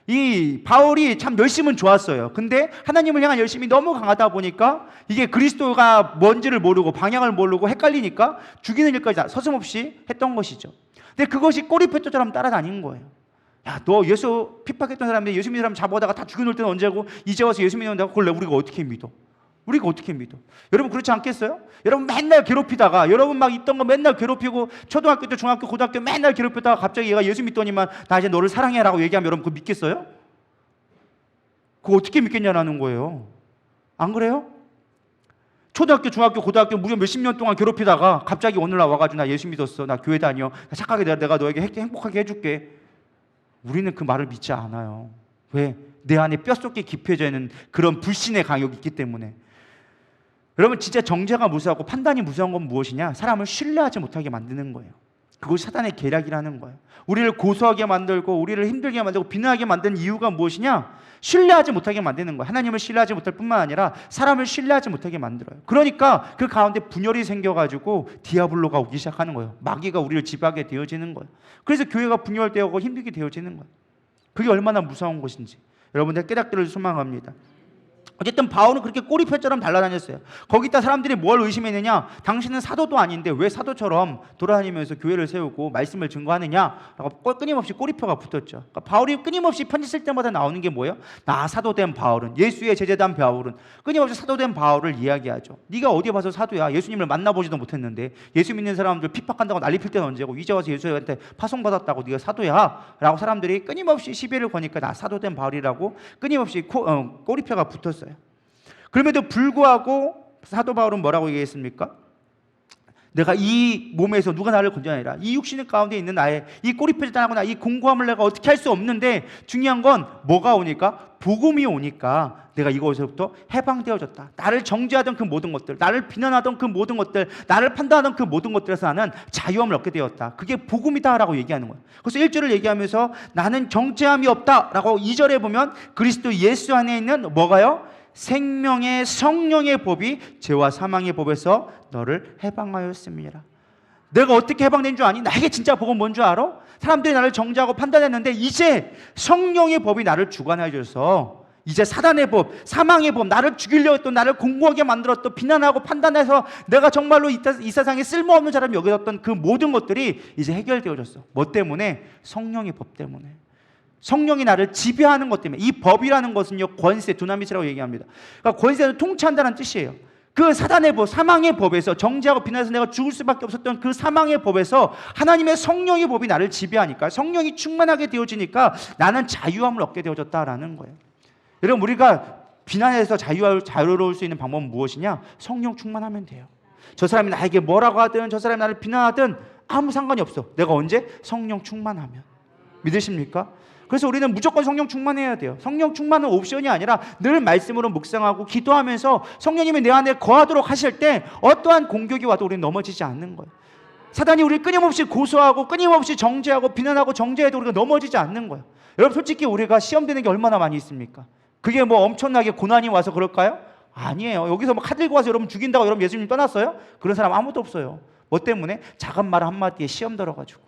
이 바울이 참 열심은 좋았어요. 근데 하나님을 향한 열심이 너무 강하다 보니까 이게 그리스도가 뭔지를 모르고 방향을 모르고 헷갈리니까 죽이는 일까지 다 서슴없이 했던 것이죠. 근데 그것이 꼬리표처럼 따라다닌 거예요. 야, 너 예수 핍박했던 사람들, 예수 믿는 사람 잡아다가 다 죽여놓을 때는 언제고 이제 와서 예수 믿는다고 그걸 우리가 어떻게 믿어? 우리가 어떻게 믿어? 여러분 그렇지 않겠어요? 여러분 맨날 괴롭히다가 여러분 막 있던 거 맨날 괴롭히고 초등학교 때 중학교 고등학교 맨날 괴롭히다가 갑자기 얘가 예수 믿더니만 나 이제 너를 사랑해라고 얘기하면 여러분 그거 믿겠어요? 그거 어떻게 믿겠냐라는 거예요. 안 그래요? 초등학교 중학교 고등학교 무려 몇십 년 동안 괴롭히다가 갑자기 오늘날 와가지고 나 예수 믿었어, 나 교회 다녀, 나 착하게 내가 너에게 행복하게 해줄게. 우리는 그 말을 믿지 않아요. 왜? 내 안에 뼛속에 깊어져 있는 그런 불신의 강욕이 있기 때문에. 여러분 진짜 정죄가 무서워하고 판단이 무서운 건 무엇이냐? 사람을 신뢰하지 못하게 만드는 거예요. 그것이 사단의 계략이라는 거예요. 우리를 고소하게 만들고 우리를 힘들게 만들고 비난하게 만드는 이유가 무엇이냐? 신뢰하지 못하게 만드는 거예요. 하나님을 신뢰하지 못할 뿐만 아니라 사람을 신뢰하지 못하게 만들어요. 그러니까 그 가운데 분열이 생겨가지고 디아블로가 오기 시작하는 거예요. 마귀가 우리를 지배하게 되어지는 거예요. 그래서 교회가 분열되고 힘들게 되어지는 거예요. 그게 얼마나 무서운 것인지 여러분들 깨닫기를 소망합니다. 어쨌든 바울은 그렇게 꼬리표처럼 달라다녔어요. 거기다 사람들이 뭘 의심했느냐? 당신은 사도도 아닌데 왜 사도처럼 돌아다니면서 교회를 세우고 말씀을 증거하느냐라고 끊임없이 꼬리표가 붙었죠. 그러니까 바울이 끊임없이 편지 쓸 때마다 나오는 게 뭐예요? 나 사도된 바울은, 예수의 제자된 바울은, 끊임없이 사도된 바울을 이야기하죠. 네가 어디 봐서 사도야? 예수님을 만나보지도 못했는데 예수 믿는 사람들 핍박한다고 난리 필 때는 언제고 이제 와서 예수한테 파송받았다고 네가 사도야? 라고 사람들이 끊임없이 시비를 거니까 나 사도된 바울이라고 끊임없이 꼬리표가 붙었어요. 그럼에도 불구하고 사도 바울은 뭐라고 얘기했습니까? 내가 이 몸에서 누가 나를 건져내라. 이 육신 가운데 있는 나의 이 꼬리표를 따라거나 이 공고함을 내가 어떻게 할 수 없는데 중요한 건 뭐가 오니까? 복음이 오니까 내가 이것에서부터 해방되어졌다. 나를 정죄하던 그 모든 것들, 나를 비난하던 그 모든 것들, 나를 판단하던 그 모든 것들에서 나는 자유함을 얻게 되었다. 그게 복음이다라고 얘기하는 거예요. 그래서 1절을 얘기하면서 나는 정죄함이 없다라고 2절에 보면 그리스도 예수 안에 있는 뭐가요? 생명의 성령의 법이 죄와 사망의 법에서 너를 해방하였습니다. 내가 어떻게 해방된 줄 아니? 나에게 진짜 복은 뭔 줄 알아? 사람들이 나를 정죄하고 판단했는데 이제 성령의 법이 나를 주관하여 줘서 이제 사단의 법, 사망의 법, 나를 죽이려고 했던, 나를 공고하게 만들었던, 비난하고 판단해서 내가 정말로 이 세상에 쓸모없는 사람이 여겨졌던 그 모든 것들이 이제 해결되어졌어. 뭐 때문에? 성령의 법 때문에. 성령이 나를 지배하는 것 때문에. 이 법이라는 것은요, 권세, 두나미스라고 얘기합니다. 그러니까 권세는 통치한다는 뜻이에요. 그 사단의 법, 사망의 법에서 정죄하고 비난해서 내가 죽을 수밖에 없었던 그 사망의 법에서 하나님의 성령의 법이 나를 지배하니까, 성령이 충만하게 되어지니까 나는 자유함을 얻게 되어졌다라는 거예요. 여러분 우리가 비난해서 자유로울 수 있는 방법은 무엇이냐? 성령 충만하면 돼요. 저 사람이 나에게 뭐라고 하든 저 사람이 나를 비난하든 아무 상관이 없어. 내가 언제? 성령 충만하면. 믿으십니까? 그래서 우리는 무조건 성령 충만해야 돼요. 성령 충만은 옵션이 아니라 늘 말씀으로 묵상하고 기도하면서 성령님이 내 안에 거하도록 하실 때 어떠한 공격이 와도 우리는 넘어지지 않는 거예요. 사단이 우리를 끊임없이 고소하고 끊임없이 정죄하고 비난하고 정죄해도 우리가 넘어지지 않는 거예요. 여러분 솔직히 우리가 시험되는 게 얼마나 많이 있습니까? 그게 뭐 엄청나게 고난이 와서 그럴까요? 아니에요. 여기서 뭐 칼 들고 와서 여러분 죽인다고 여러분 예수님 떠났어요? 그런 사람 아무도 없어요. 뭐 때문에? 작은 말 한마디에 시험 들어가지고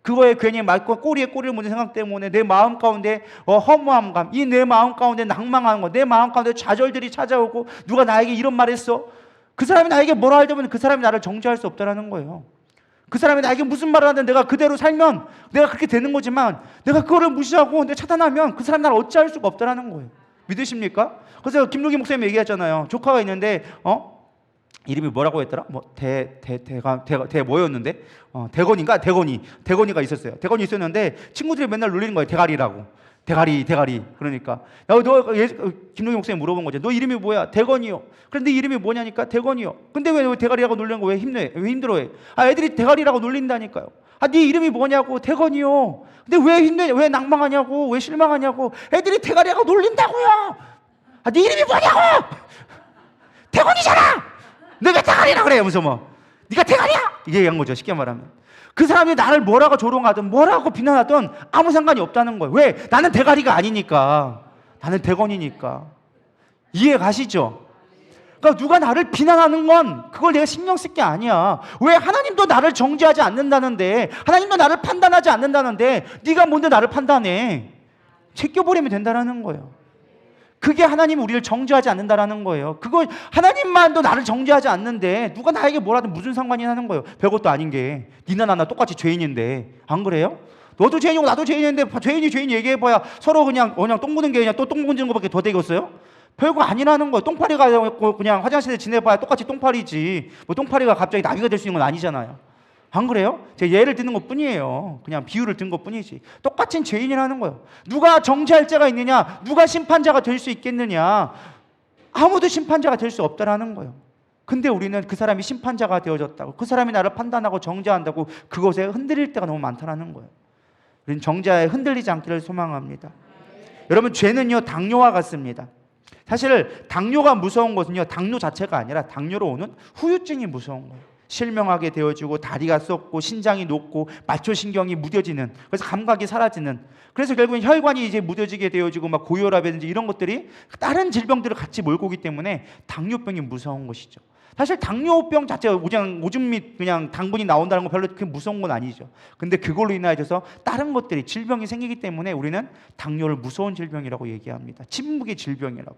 그거에 괜히 맞고 꼬리에 꼬리를 묻는 생각 때문에 내 마음 가운데 허무함감, 이 내 마음 가운데 낭망하는 거, 내 마음 가운데 좌절들이 찾아오고 누가 나에게 이런 말 했어? 그 사람이 나에게 뭐라 하려면 그 사람이 나를 정죄할 수 없다는 거예요. 그 사람이 나에게 무슨 말을 하든 내가 그대로 살면 내가 그렇게 되는 거지만 내가 그거를 무시하고 내가 차단하면 그 사람이 나를 어찌할 수가 없다는 거예요. 믿으십니까? 그래서 김록기 목사님이 얘기했잖아요. 조카가 있는데 이름이 뭐라고 했더라? 뭐 뭐였는데? 대건이가 있었어요. 대건이 있었는데 친구들이 맨날 놀리는 거예요. 대가리라고. 대가리. 그러니까 김록기 목사님 물어본 거죠. 너 이름이 뭐야? 대건이요. 그런데 이름이 뭐냐니까 대건이요. 근데 왜 대가리라고 놀리는 거 왜 힘들어해? 애들이 대가리라고 놀린다니까요. 네 이름이 뭐냐고? 대건이요. 근데 왜 낭망하냐고? 왜 실망하냐고? 애들이 대가리라고 놀린다고요. 네 이름이 뭐냐고? 대건이잖아. 내가 대가리라 그래. 무슨 네가 대가리야? 이게 얘기한 거죠. 쉽게 말하면. 그 사람이 나를 뭐라고 조롱하든 뭐라고 비난하든 아무 상관이 없다는 거예요. 왜? 나는 대가리가 아니니까. 나는 대건이니까. 이해 가시죠? 그러니까 누가 나를 비난하는 건 그걸 내가 신경 쓸 게 아니야. 왜? 하나님도 나를 정죄하지 않는다는데, 하나님도 나를 판단하지 않는다는데 네가 뭔데 나를 판단해? 제껴버리면 된다라는 거예요. 그게 하나님이 우리를 정죄하지 않는다라는 거예요. 그거 하나님만도 나를 정죄하지 않는데 누가 나에게 뭐라든 무슨 상관이 하는 거예요. 별것도 아닌 게 니나 나나 똑같이 죄인인데 안 그래요? 너도 죄인이고 나도 죄인인데 죄인 얘기해봐야 서로 그냥 똥 묻은 게 그냥 또 똥 묻은 것밖에 더 되겠어요? 별거 아니라는 거예요. 똥파리가 그냥 화장실에 지내봐야 똑같이 똥파리지 뭐 똥파리가 갑자기 나비가 될 수 있는 건 아니잖아요. 안 그래요? 제가 예를 드는 것 뿐이에요. 그냥 비유를 든 것 뿐이지. 똑같은 죄인이라는 거예요. 누가 정죄할 자가 있느냐? 누가 심판자가 될 수 있겠느냐? 아무도 심판자가 될 수 없다라는 거예요. 근데 우리는 그 사람이 심판자가 되어졌다고, 그 사람이 나를 판단하고 정죄한다고 그것에 흔들릴 때가 너무 많다라는 거예요. 우리는 정죄에 흔들리지 않기를 소망합니다. 여러분, 죄는요 당뇨와 같습니다. 사실 당뇨가 무서운 것은요 당뇨 자체가 아니라 당뇨로 오는 후유증이 무서운 거예요. 실명하게 되어지고 다리가 썩고 신장이 녹고 말초신경이 무뎌지는, 그래서 감각이 사라지는, 그래서 결국은 혈관이 이제 무뎌지게 되어지고 막 고혈압이라든지 이런 것들이 다른 질병들을 같이 몰고 오기 때문에 당뇨병이 무서운 것이죠. 사실 당뇨병 자체가 오줌 및 그냥 당분이 나온다는 건 별로 그렇게 무서운 건 아니죠. 근데 그걸로 인하여서 다른 것들이 질병이 생기기 때문에 우리는 당뇨를 무서운 질병이라고 얘기합니다. 침묵의 질병이라고.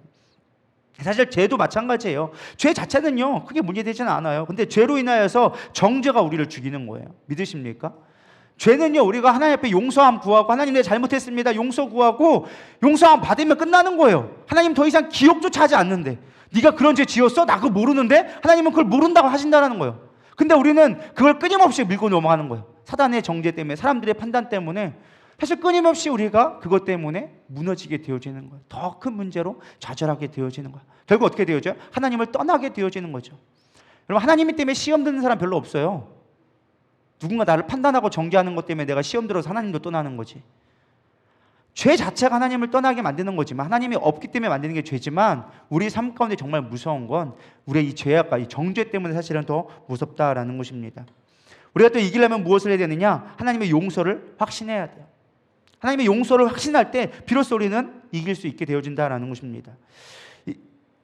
사실 죄도 마찬가지예요. 죄 자체는요 크게 문제되지는 않아요. 근데 죄로 인하여서 정죄가 우리를 죽이는 거예요. 믿으십니까? 죄는요 우리가 하나님 앞에 용서함 구하고, 하나님 내가 잘못했습니다 용서 구하고 용서함 받으면 끝나는 거예요. 하나님 더 이상 기억조차 하지 않는데, 네가 그런 죄 지었어? 나 그거 모르는데? 하나님은 그걸 모른다고 하신다는 거예요. 근데 우리는 그걸 끊임없이 밀고 넘어가는 거예요. 사단의 정죄 때문에, 사람들의 판단 때문에 사실 끊임없이 우리가 그것 때문에 무너지게 되어지는 거예요. 더 큰 문제로 좌절하게 되어지는 거예요. 결국 어떻게 되어져요? 하나님을 떠나게 되어지는 거죠. 여러분, 하나님 때문에 시험 드는 사람 별로 없어요. 누군가 나를 판단하고 정죄하는 것 때문에 내가 시험 들어서 하나님도 떠나는 거지. 죄 자체가 하나님을 떠나게 만드는 거지만, 하나님이 없기 때문에 만드는 게 죄지만, 우리 삶 가운데 정말 무서운 건 우리의 이 죄악과 이 정죄 때문에 사실은 더 무섭다라는 것입니다. 우리가 또 이기려면 무엇을 해야 되느냐? 하나님의 용서를 확신해야 돼요. 하나님의 용서를 확신할 때 비로소 우리는 이길 수 있게 되어진다라는 것입니다.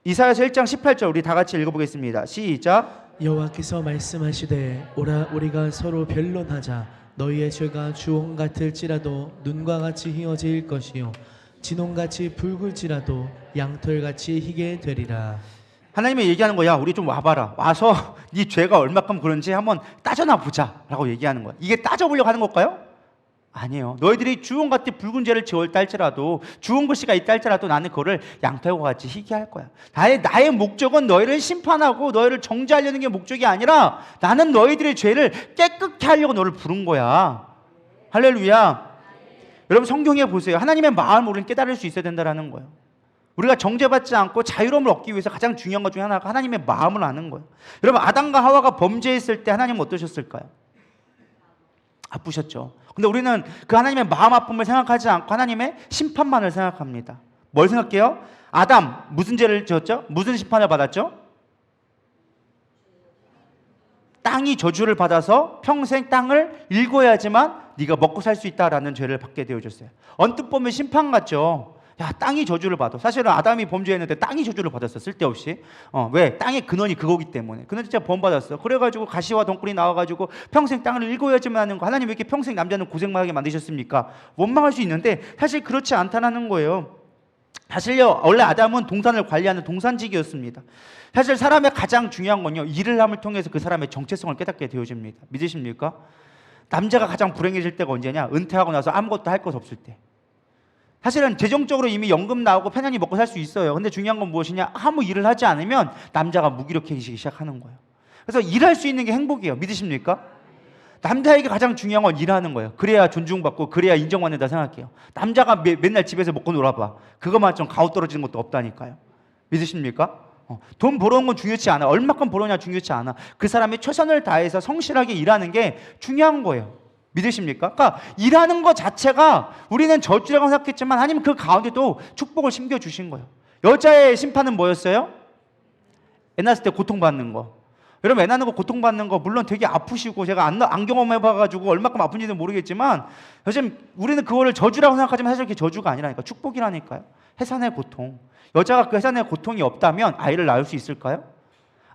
이사야서 1장 18절 우리 다 같이 읽어보겠습니다. 시작. 여호와께서 말씀하시되 오라 우리가 서로 변론하자. 너희의 죄가 주홍 같을지라도 눈과 같이 희어질 것이요 진홍같이 붉을지라도 양털같이 희게 되리라. 하나님이 얘기하는 거야. 우리 좀 와봐라. 와서 네 죄가 얼마큼 그런지 한번 따져나 보자 라고 얘기하는 거야. 이게 따져보려고 하는 걸까요? 아니에요. 너희들이 주홍같이 붉은 죄를 지었다 할지라도, 주홍 글씨가 있다 할지라도 나는 그거를 양털과 같이 희게 할 거야. 나의 목적은 너희를 심판하고 너희를 정죄하려는 게 목적이 아니라 나는 너희들의 죄를 깨끗게 하려고 너를 부른 거야. 할렐루야. 여러분, 성경에 보세요. 하나님의 마음을 우리는 깨달을 수 있어야 된다는 거예요. 우리가 정죄받지 않고 자유로움을 얻기 위해서 가장 중요한 것 중에 하나가 하나님의 마음을 아는 거예요. 여러분, 아담과 하와가 범죄했을 때 하나님은 어떠셨을까요? 아프셨죠. 근데 우리는 그 하나님의 마음 아픔을 생각하지 않고 하나님의 심판만을 생각합니다. 뭘 생각해요? 아담 무슨 죄를 지었죠? 무슨 심판을 받았죠? 땅이 저주를 받아서 평생 땅을 일궈야지만 네가 먹고 살 수 있다라는 죄를 받게 되어졌어요. 언뜻 보면 심판 같죠. 야, 땅이 저주를 받아. 사실은 아담이 범죄했는데 땅이 저주를 받았어. 쓸데없이. 왜? 땅의 근원이 그거기 때문에. 근데 진짜 범받았어. 그래가지고 가시와 덩굴이 나와가지고 평생 땅을 일궈야지만 하는 거. 하나님 왜 이렇게 평생 남자는 고생만 하게 만드셨습니까? 원망할 수 있는데 사실 그렇지 않다는 거예요. 사실요, 원래 아담은 동산을 관리하는 동산직이었습니다. 사실 사람의 가장 중요한 건요, 일을 함을 통해서 그 사람의 정체성을 깨닫게 되어집니다. 믿으십니까? 남자가 가장 불행해질 때가 언제냐? 은퇴하고 나서 아무것도 할 것 없을 때. 사실은 재정적으로 이미 연금 나오고 편안히 먹고 살 수 있어요. 근데 중요한 건 무엇이냐? 아무 일을 하지 않으면 남자가 무기력해지기 시작하는 거예요. 그래서 일할 수 있는 게 행복이에요. 믿으십니까? 남자에게 가장 중요한 건 일하는 거예요. 그래야 존중받고 그래야 인정받는다 생각해요. 남자가 맨날 집에서 먹고 놀아봐. 그것만 좀 가오 떨어지는 것도 없다니까요. 믿으십니까? 돈 벌어온 건 중요치 않아. 얼마큼 벌어냐 중요치 않아. 그 사람이 최선을 다해서 성실하게 일하는 게 중요한 거예요. 믿으십니까? 그러니까 일하는 것 자체가 우리는 저주라고 생각했지만 하나님은 그 가운데도 축복을 심겨주신 거예요. 여자의 심판은 뭐였어요? 애 낳았을 때 고통받는 거. 여러분, 애 낳는 거 고통받는 거 물론 되게 아프시고 제가 안 경험해봐가지고 얼마큼 아픈지는 모르겠지만 요즘 우리는 그거를 저주라고 생각하지만 사실 그게 저주가 아니라니까 축복이라니까요. 해산의 고통. 여자가 그 해산의 고통이 없다면 아이를 낳을 수 있을까요?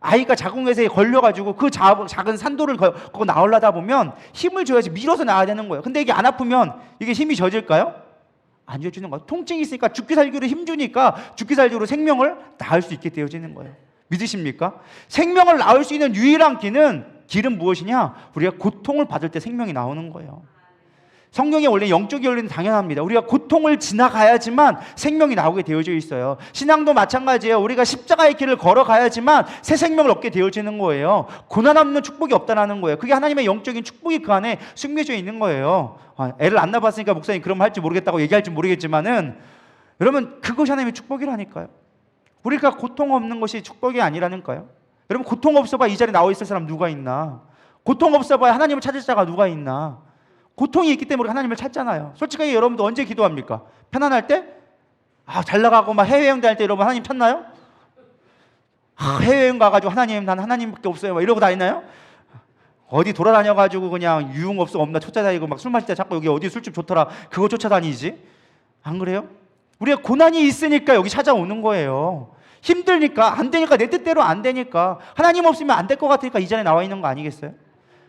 아이가 자궁에서 걸려가지고 그 작은 산도를 걷고 나오려다 보면 힘을 줘야지 밀어서 나와야 되는 거예요. 근데 이게 안 아프면 이게 힘이 젖을까요? 안 해주는 거예요. 통증이 있으니까 죽기 살기로 힘주니까 죽기 살기로 생명을 낳을 수 있게 되어지는 거예요. 믿으십니까? 생명을 낳을 수 있는 유일한 길은 무엇이냐? 우리가 고통을 받을 때 생명이 나오는 거예요. 성경에 원래 영적인 원리는 당연합니다. 우리가 고통을 지나가야지만 생명이 나오게 되어져 있어요. 신앙도 마찬가지예요. 우리가 십자가의 길을 걸어가야지만 새 생명을 얻게 되어지는 거예요. 고난 없는 축복이 없다는 거예요. 그게 하나님의 영적인 축복이 그 안에 숨겨져 있는 거예요. 애를 안 낳아봤으니까 목사님 그럼 할지 모르겠다고 얘기할지 모르겠지만은 여러분 그것이 하나님의 축복이라니까요. 우리가 고통 없는 것이 축복이 아니라니까요. 여러분 고통 없어봐 이 자리에 나와 있을 사람 누가 있나? 고통 없어봐야 하나님을 찾을 자가 누가 있나? 고통이 있기 때문에 하나님을 찾잖아요. 솔직하게 여러분도 언제 기도합니까? 편안할 때? 잘 나가고 막 해외여행 다닐 때 여러분 하나님 찾나요? 해외여행 가가지고 하나님 난 하나님밖에 없어요 막 이러고 다니나요? 어디 돌아다녀가지고 그냥 유흥업소 없나 쫓아다니고 막 술 마실 때 자꾸 여기 어디 술집 좋더라 그거 쫓아다니지? 안 그래요? 우리가 고난이 있으니까 여기 찾아오는 거예요. 힘들니까 안 되니까 내 뜻대로 안 되니까 하나님 없으면 안 될 것 같으니까 이 자리에 나와 있는 거 아니겠어요?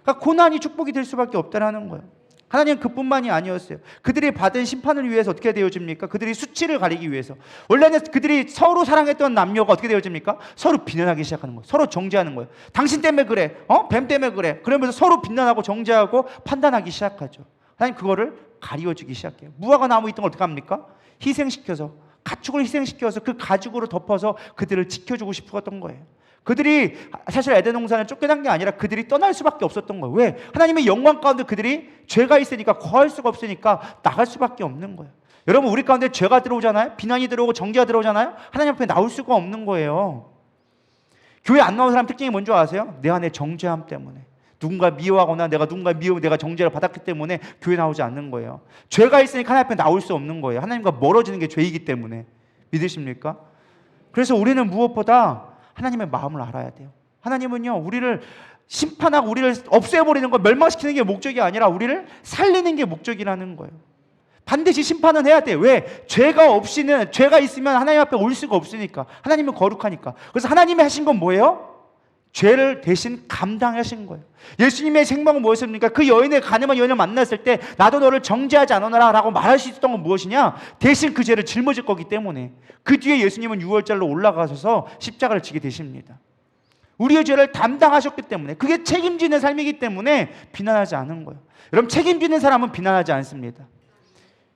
그러니까 고난이 축복이 될 수밖에 없다라는 거예요. 하나님은 그뿐만이 아니었어요. 그들이 받은 심판을 위해서 어떻게 되어집니까? 그들이 수치를 가리기 위해서. 원래는 그들이 서로 사랑했던 남녀가 어떻게 되어집니까? 서로 비난하기 시작하는 거예요. 서로 정죄하는 거예요. 당신 때문에 그래. 뱀 때문에 그래. 그러면서 서로 비난하고 정죄하고 판단하기 시작하죠. 하나님 그거를 가리워주기 시작해요. 무화과 나무 있던 걸 어떻게 합니까? 희생시켜서 가축을 희생시켜서 그 가죽으로 덮어서 그들을 지켜주고 싶었던 거예요. 그들이 사실 에덴 동산을 쫓겨난 게 아니라 그들이 떠날 수밖에 없었던 거예요. 왜? 하나님의 영광 가운데 그들이 죄가 있으니까 거할 수가 없으니까 나갈 수밖에 없는 거예요. 여러분 우리 가운데 죄가 들어오잖아요. 비난이 들어오고 정죄가 들어오잖아요. 하나님 앞에 나올 수가 없는 거예요. 교회 안 나온 사람 특징이 뭔지 아세요? 내 안에 정죄함 때문에. 누군가 미워하거나 내가 누군가 미우고 내가 정죄를 받았기 때문에 교회 나오지 않는 거예요. 죄가 있으니까 하나님 앞에 나올 수 없는 거예요. 하나님과 멀어지는 게 죄이기 때문에. 믿으십니까? 그래서 우리는 무엇보다 하나님의 마음을 알아야 돼요. 하나님은요 우리를 심판하고 우리를 없애버리는 거 멸망시키는 게 목적이 아니라 우리를 살리는 게 목적이라는 거예요. 반드시 심판은 해야 돼요. 왜? 죄가 있으면 하나님 앞에 올 수가 없으니까. 하나님은 거룩하니까. 그래서 하나님이 하신 건 뭐예요? 죄를 대신 감당하신 거예요. 예수님의 생명은 무엇입니까? 그 여인의 가늠한 여인을 만났을 때 나도 너를 정죄하지 않으라 라고 말할 수 있었던 건 무엇이냐? 대신 그 죄를 짊어질 거기 때문에. 그 뒤에 예수님은 6월절로 올라가셔서 십자가를 지게 되십니다. 우리의 죄를 담당하셨기 때문에 그게 책임지는 삶이기 때문에 비난하지 않은 거예요. 여러분 책임지는 사람은 비난하지 않습니다.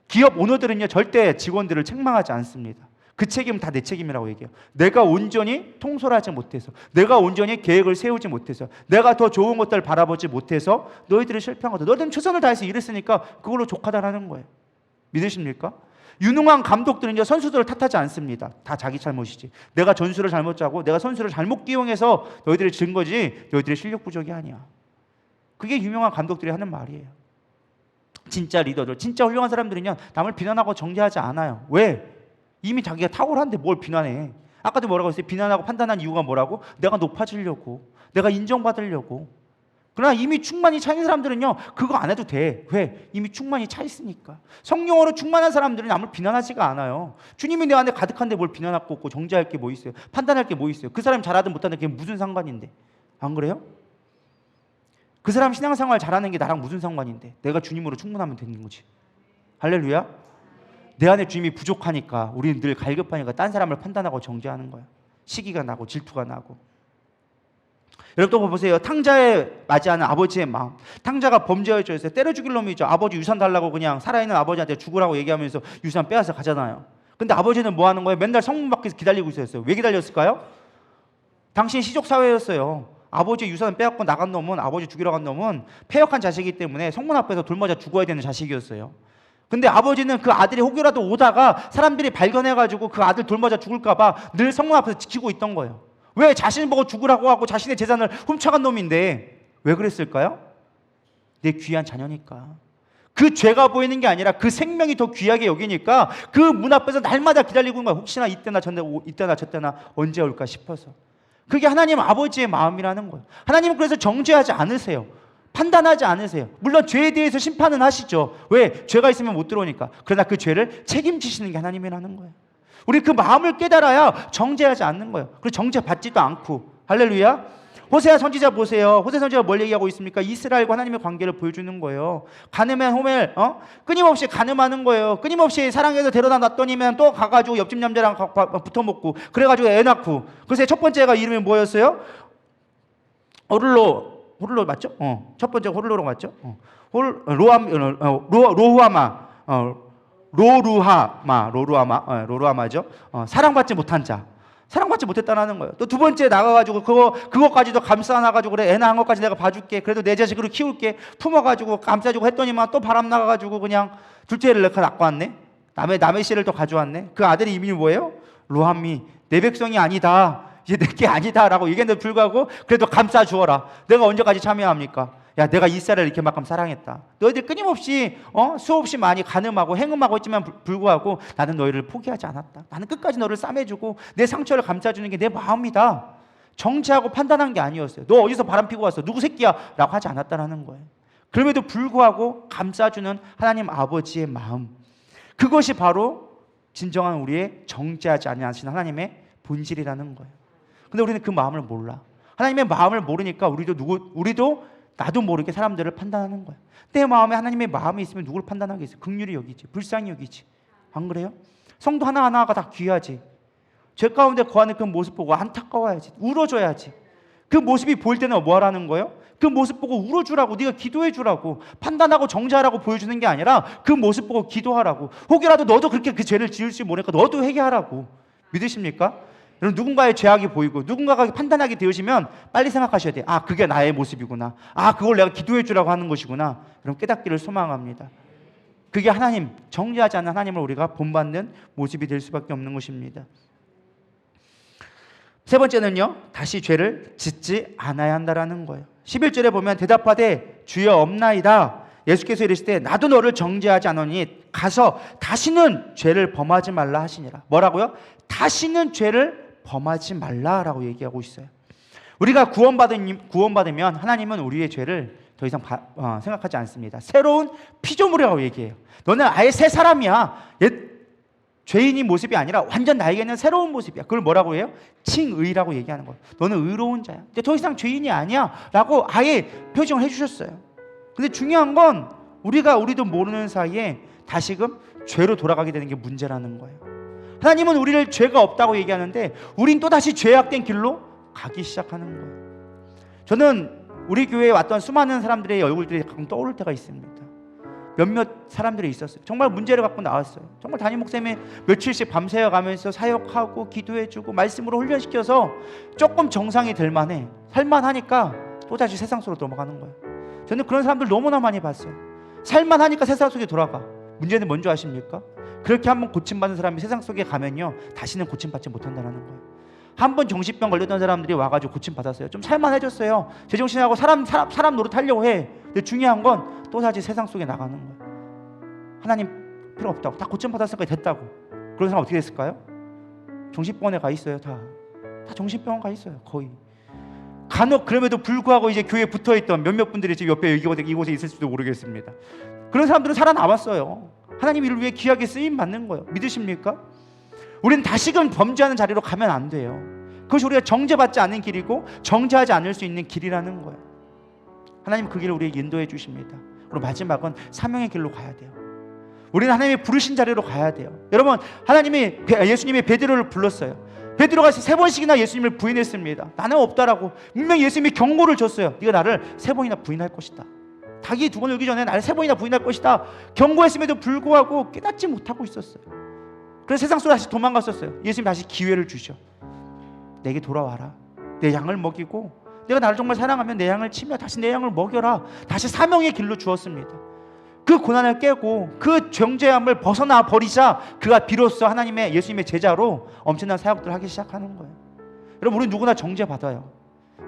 기업 오너들은요 절대 직원들을 책망하지 않습니다. 그 책임은 다 내 책임이라고 얘기해요. 내가 온전히 통솔하지 못해서, 내가 온전히 계획을 세우지 못해서, 내가 더 좋은 것들을 바라보지 못해서 너희들이 실패한 거다. 너희들은 최선을 다해서 일했으니까 그걸로 족하다라는 거예요. 믿으십니까? 유능한 감독들은요 선수들을 탓하지 않습니다. 다 자기 잘못이지. 내가 전술을 잘못 짜고 내가 선수를 잘못 기용해서 너희들이 진 거지 너희들의 실력 부족이 아니야. 그게 유명한 감독들이 하는 말이에요. 진짜 리더들, 진짜 훌륭한 사람들은요 남을 비난하고 정죄하지 않아요. 왜? 이미 자기가 탁월한데 뭘 비난해. 아까도 뭐라고 했어요? 비난하고 판단한 이유가 뭐라고? 내가 높아지려고, 내가 인정받으려고. 그러나 이미 충만히 차인 사람들은요 그거 안 해도 돼. 왜? 이미 충만히 차 있으니까. 성령으로 충만한 사람들은 남을 비난하지가 않아요. 주님이 내 안에 가득한데 뭘 비난할 거 없고 정죄할 게 뭐 있어요? 판단할 게 뭐 있어요? 그 사람이 잘하든 못하든 그게 무슨 상관인데. 안 그래요? 그 사람 신앙생활 잘하는 게 나랑 무슨 상관인데. 내가 주님으로 충분하면 되는 거지. 할렐루야. 내 안에 주님이 부족하니까 우리는 늘 갈급하니까 딴 사람을 판단하고 정죄하는 거야. 시기가 나고 질투가 나고. 여러분 또 보세요. 탕자에 맞이하는 아버지의 마음. 탕자가 범죄였죠. 때려 죽일 놈이죠. 아버지 유산 달라고 그냥 살아있는 아버지한테 죽으라고 얘기하면서 유산 빼앗아 가잖아요. 근데 아버지는 뭐 하는 거예요? 맨날 성문 밖에서 기다리고 있었어요. 왜 기다렸을까요? 당신 시족사회였어요. 아버지 유산을 빼앗고 나간 놈은, 아버지 죽이러 간 놈은 폐역한 자식이기 때문에 성문 앞에서 돌 맞아 죽어야 되는 자식이었어요. 근데 아버지는 그 아들이 혹여라도 오다가 사람들이 발견해가지고 그 아들 돌 맞아 죽을까봐 늘 성문 앞에서 지키고 있던 거예요. 왜? 자신 보고 죽으라고 하고 자신의 재산을 훔쳐간 놈인데 왜 그랬을까요? 내 귀한 자녀니까. 그 죄가 보이는 게 아니라 그 생명이 더 귀하게 여기니까 그 문 앞에서 날마다 기다리고 있는 거야. 혹시나 이때나 저때나 언제 올까 싶어서. 그게 하나님 아버지의 마음이라는 거예요. 하나님은 그래서 정죄하지 않으세요. 판단하지 않으세요. 물론 죄에 대해서 심판은 하시죠. 왜? 죄가 있으면 못 들어오니까. 그러나 그 죄를 책임지시는 게 하나님이라는 거예요. 우리 그 마음을 깨달아야 정죄하지 않는 거예요. 그리고 정죄받지도 않고. 할렐루야. 호세아 선지자 보세요. 호세아 선지자가 뭘 얘기하고 있습니까? 이스라엘과 하나님의 관계를 보여주는 거예요. 가늠한 호멜, 끊임없이 가늠하는 거예요. 끊임없이 사랑해서 데려다 놨더니면 또 가가지고 옆집 남자랑 붙어 먹고, 그래가지고 애 낳고. 그래서 첫 번째가 이름이 뭐였어요? 호르로 맞죠? 첫 번째 호르로로 맞죠? 로루하마죠. 사랑받지 못한 자. 사랑받지 못했다는 거예요. 또 두 번째 나가가지고 그거까지도 감싸 놔가지고 그래, 애 낳은 것까지 내가 봐줄게. 그래도 내 자식으로 키울게. 품어가지고 감싸주고 했더니만 또 바람 나가가지고 그냥 둘째를 낳고 왔네. 남의 씨를 또 가져왔네. 그 아들이 이름이 뭐예요? 로함이. 내 백성이 아니다. 이제 내게 아니다라고 얘기했는데 불구하고 그래도 감싸 주어라. 내가 언제까지 참여합니까? 야, 내가 이스라엘을 이렇게 만큼 사랑했다. 너희들 끊임없이 수없이 많이 간음하고 행음하고 했지만 불구하고 나는 너희를 포기하지 않았다. 나는 끝까지 너를 싸매주고 내 상처를 감싸주는 게 내 마음이다. 정죄하고 판단한 게 아니었어요. 너 어디서 바람 피고 왔어? 누구 새끼야? 라고 하지 않았다라는 거예요. 그럼에도 불구하고 감싸주는 하나님 아버지의 마음. 그것이 바로 진정한 우리의 정죄하지 아니하시는 하나님의 본질이라는 거예요. 근데 우리는 그 마음을 몰라. 하나님의 마음을 모르니까 우리도 나도 모르게 사람들을 판단하는 거야. 내 마음에 하나님의 마음이 있으면 누구를 판단하겠어? 긍휼히 여기지, 불쌍히 여기지. 안 그래요? 성도 하나하나가 다 귀하지. 죄 가운데 거하는 그 모습 보고 안타까워야지, 울어줘야지. 그 모습이 보일 때는 뭐 하라는 거예요? 그 모습 보고 울어주라고, 네가 기도해 주라고, 판단하고 정죄하라고 보여주는 게 아니라 그 모습 보고 기도하라고. 혹이라도 너도 그렇게 그 죄를 지을 줄 모르니까 너도 회개하라고. 믿으십니까? 여러분, 누군가의 죄악이 보이고 누군가가 판단하게 되시면 빨리 생각하셔야 돼요. 아, 그게 나의 모습이구나. 아, 그걸 내가 기도해 주라고 하는 것이구나. 여러분, 깨닫기를 소망합니다. 그게 하나님, 정죄하지 않는 하나님을 우리가 본받는 모습이 될 수밖에 없는 것입니다. 세 번째는요, 다시 죄를 짓지 않아야 한다라는 거예요. 11절에 보면 대답하되 주여 없나이다. 예수께서 이르시되 나도 너를 정죄하지 않으니 가서 다시는 죄를 범하지 말라 하시니라. 뭐라고요? 다시는 죄를 범하지 말라라고 얘기하고 있어요. 우리가 구원받으면 하나님은 우리의 죄를 더 이상 생각하지 않습니다. 새로운 피조물이라고 얘기해요. 너는 아예 새 사람이야. 죄인이 모습이 아니라 완전 나에게는 새로운 모습이야. 그걸 뭐라고 해요? 칭의라고 얘기하는 거예요. 너는 의로운 자야. 근데 더 이상 죄인이 아니야 라고 아예 표정을 해주셨어요. 근데 중요한 건 우리도 모르는 사이에 다시금 죄로 돌아가게 되는 게 문제라는 거예요. 하나님은 우리를 죄가 없다고 얘기하는데 우린 또다시 죄악된 길로 가기 시작하는 거예요. 저는 우리 교회에 왔던 수많은 사람들의 얼굴들이 가끔 떠오를 때가 있습니다. 몇몇 사람들이 있었어요. 정말 문제를 갖고 나왔어요. 정말 담임 목사님이 며칠씩 밤새워 가면서 사역하고 기도해주고 말씀으로 훈련시켜서 조금 정상이 될 만해 살만하니까 또다시 세상 속으로 넘어가는 거예요. 저는 그런 사람들 너무나 많이 봤어요. 살만하니까 세상 속에 돌아가. 문제는 뭔지 아십니까? 그렇게 한번 고침받은 사람이 세상 속에 가면요, 다시는 고침받지 못한다는 거예요. 한 번 정신병 걸렸던 사람들이 와가지고 고침받았어요. 좀 살만해졌어요. 제정신하고 사람 노릇하려고 해. 근데 중요한 건 또다시 세상 속에 나가는 거예요. 하나님 필요 없다고. 다 고침받았으니까 됐다고. 그런 사람 어떻게 됐을까요? 정신병원에 가 있어요. 다 정신병원 가 있어요. 거의. 간혹 그럼에도 불구하고 이제 교회에 붙어있던 몇몇 분들이 지금 옆에 이곳에 있을지도 모르겠습니다. 그런 사람들은 살아남았어요. 하나님 이를 위해 귀하게 쓰임 받는 거예요. 믿으십니까? 우리는 다시금 범죄하는 자리로 가면 안 돼요. 그것이 우리가 정죄받지 않는 길이고 정죄하지 않을 수 있는 길이라는 거예요. 하나님 그 길을 우리에게 인도해 주십니다. 그리고 마지막은 사명의 길로 가야 돼요. 우리는 하나님의 부르신 자리로 가야 돼요. 여러분, 예수님이 베드로를 불렀어요. 베드로가 3번씩이나 예수님을 부인했습니다. 나는 없다라고. 분명히 예수님이 경고를 줬어요. 네가 나를 3번이나 부인할 것이다. 닭이 두 번 울기 전에 나를 3번이나 부인할 것이다. 경고했음에도 불구하고 깨닫지 못하고 있었어요. 그래서 세상 속으로 다시 도망갔었어요. 예수님 다시 기회를 주셔. 내게 돌아와라. 내 양을 먹이고 내가 나를 정말 사랑하면 내 양을 치며 다시 내 양을 먹여라. 다시 사명의 길로 주었습니다. 그 고난을 깨고 그 정죄함을 벗어나 버리자 그가 비로소 예수님의 제자로 엄청난 사역들을 하기 시작하는 거예요. 여러분, 우리 누구나 정죄받아요.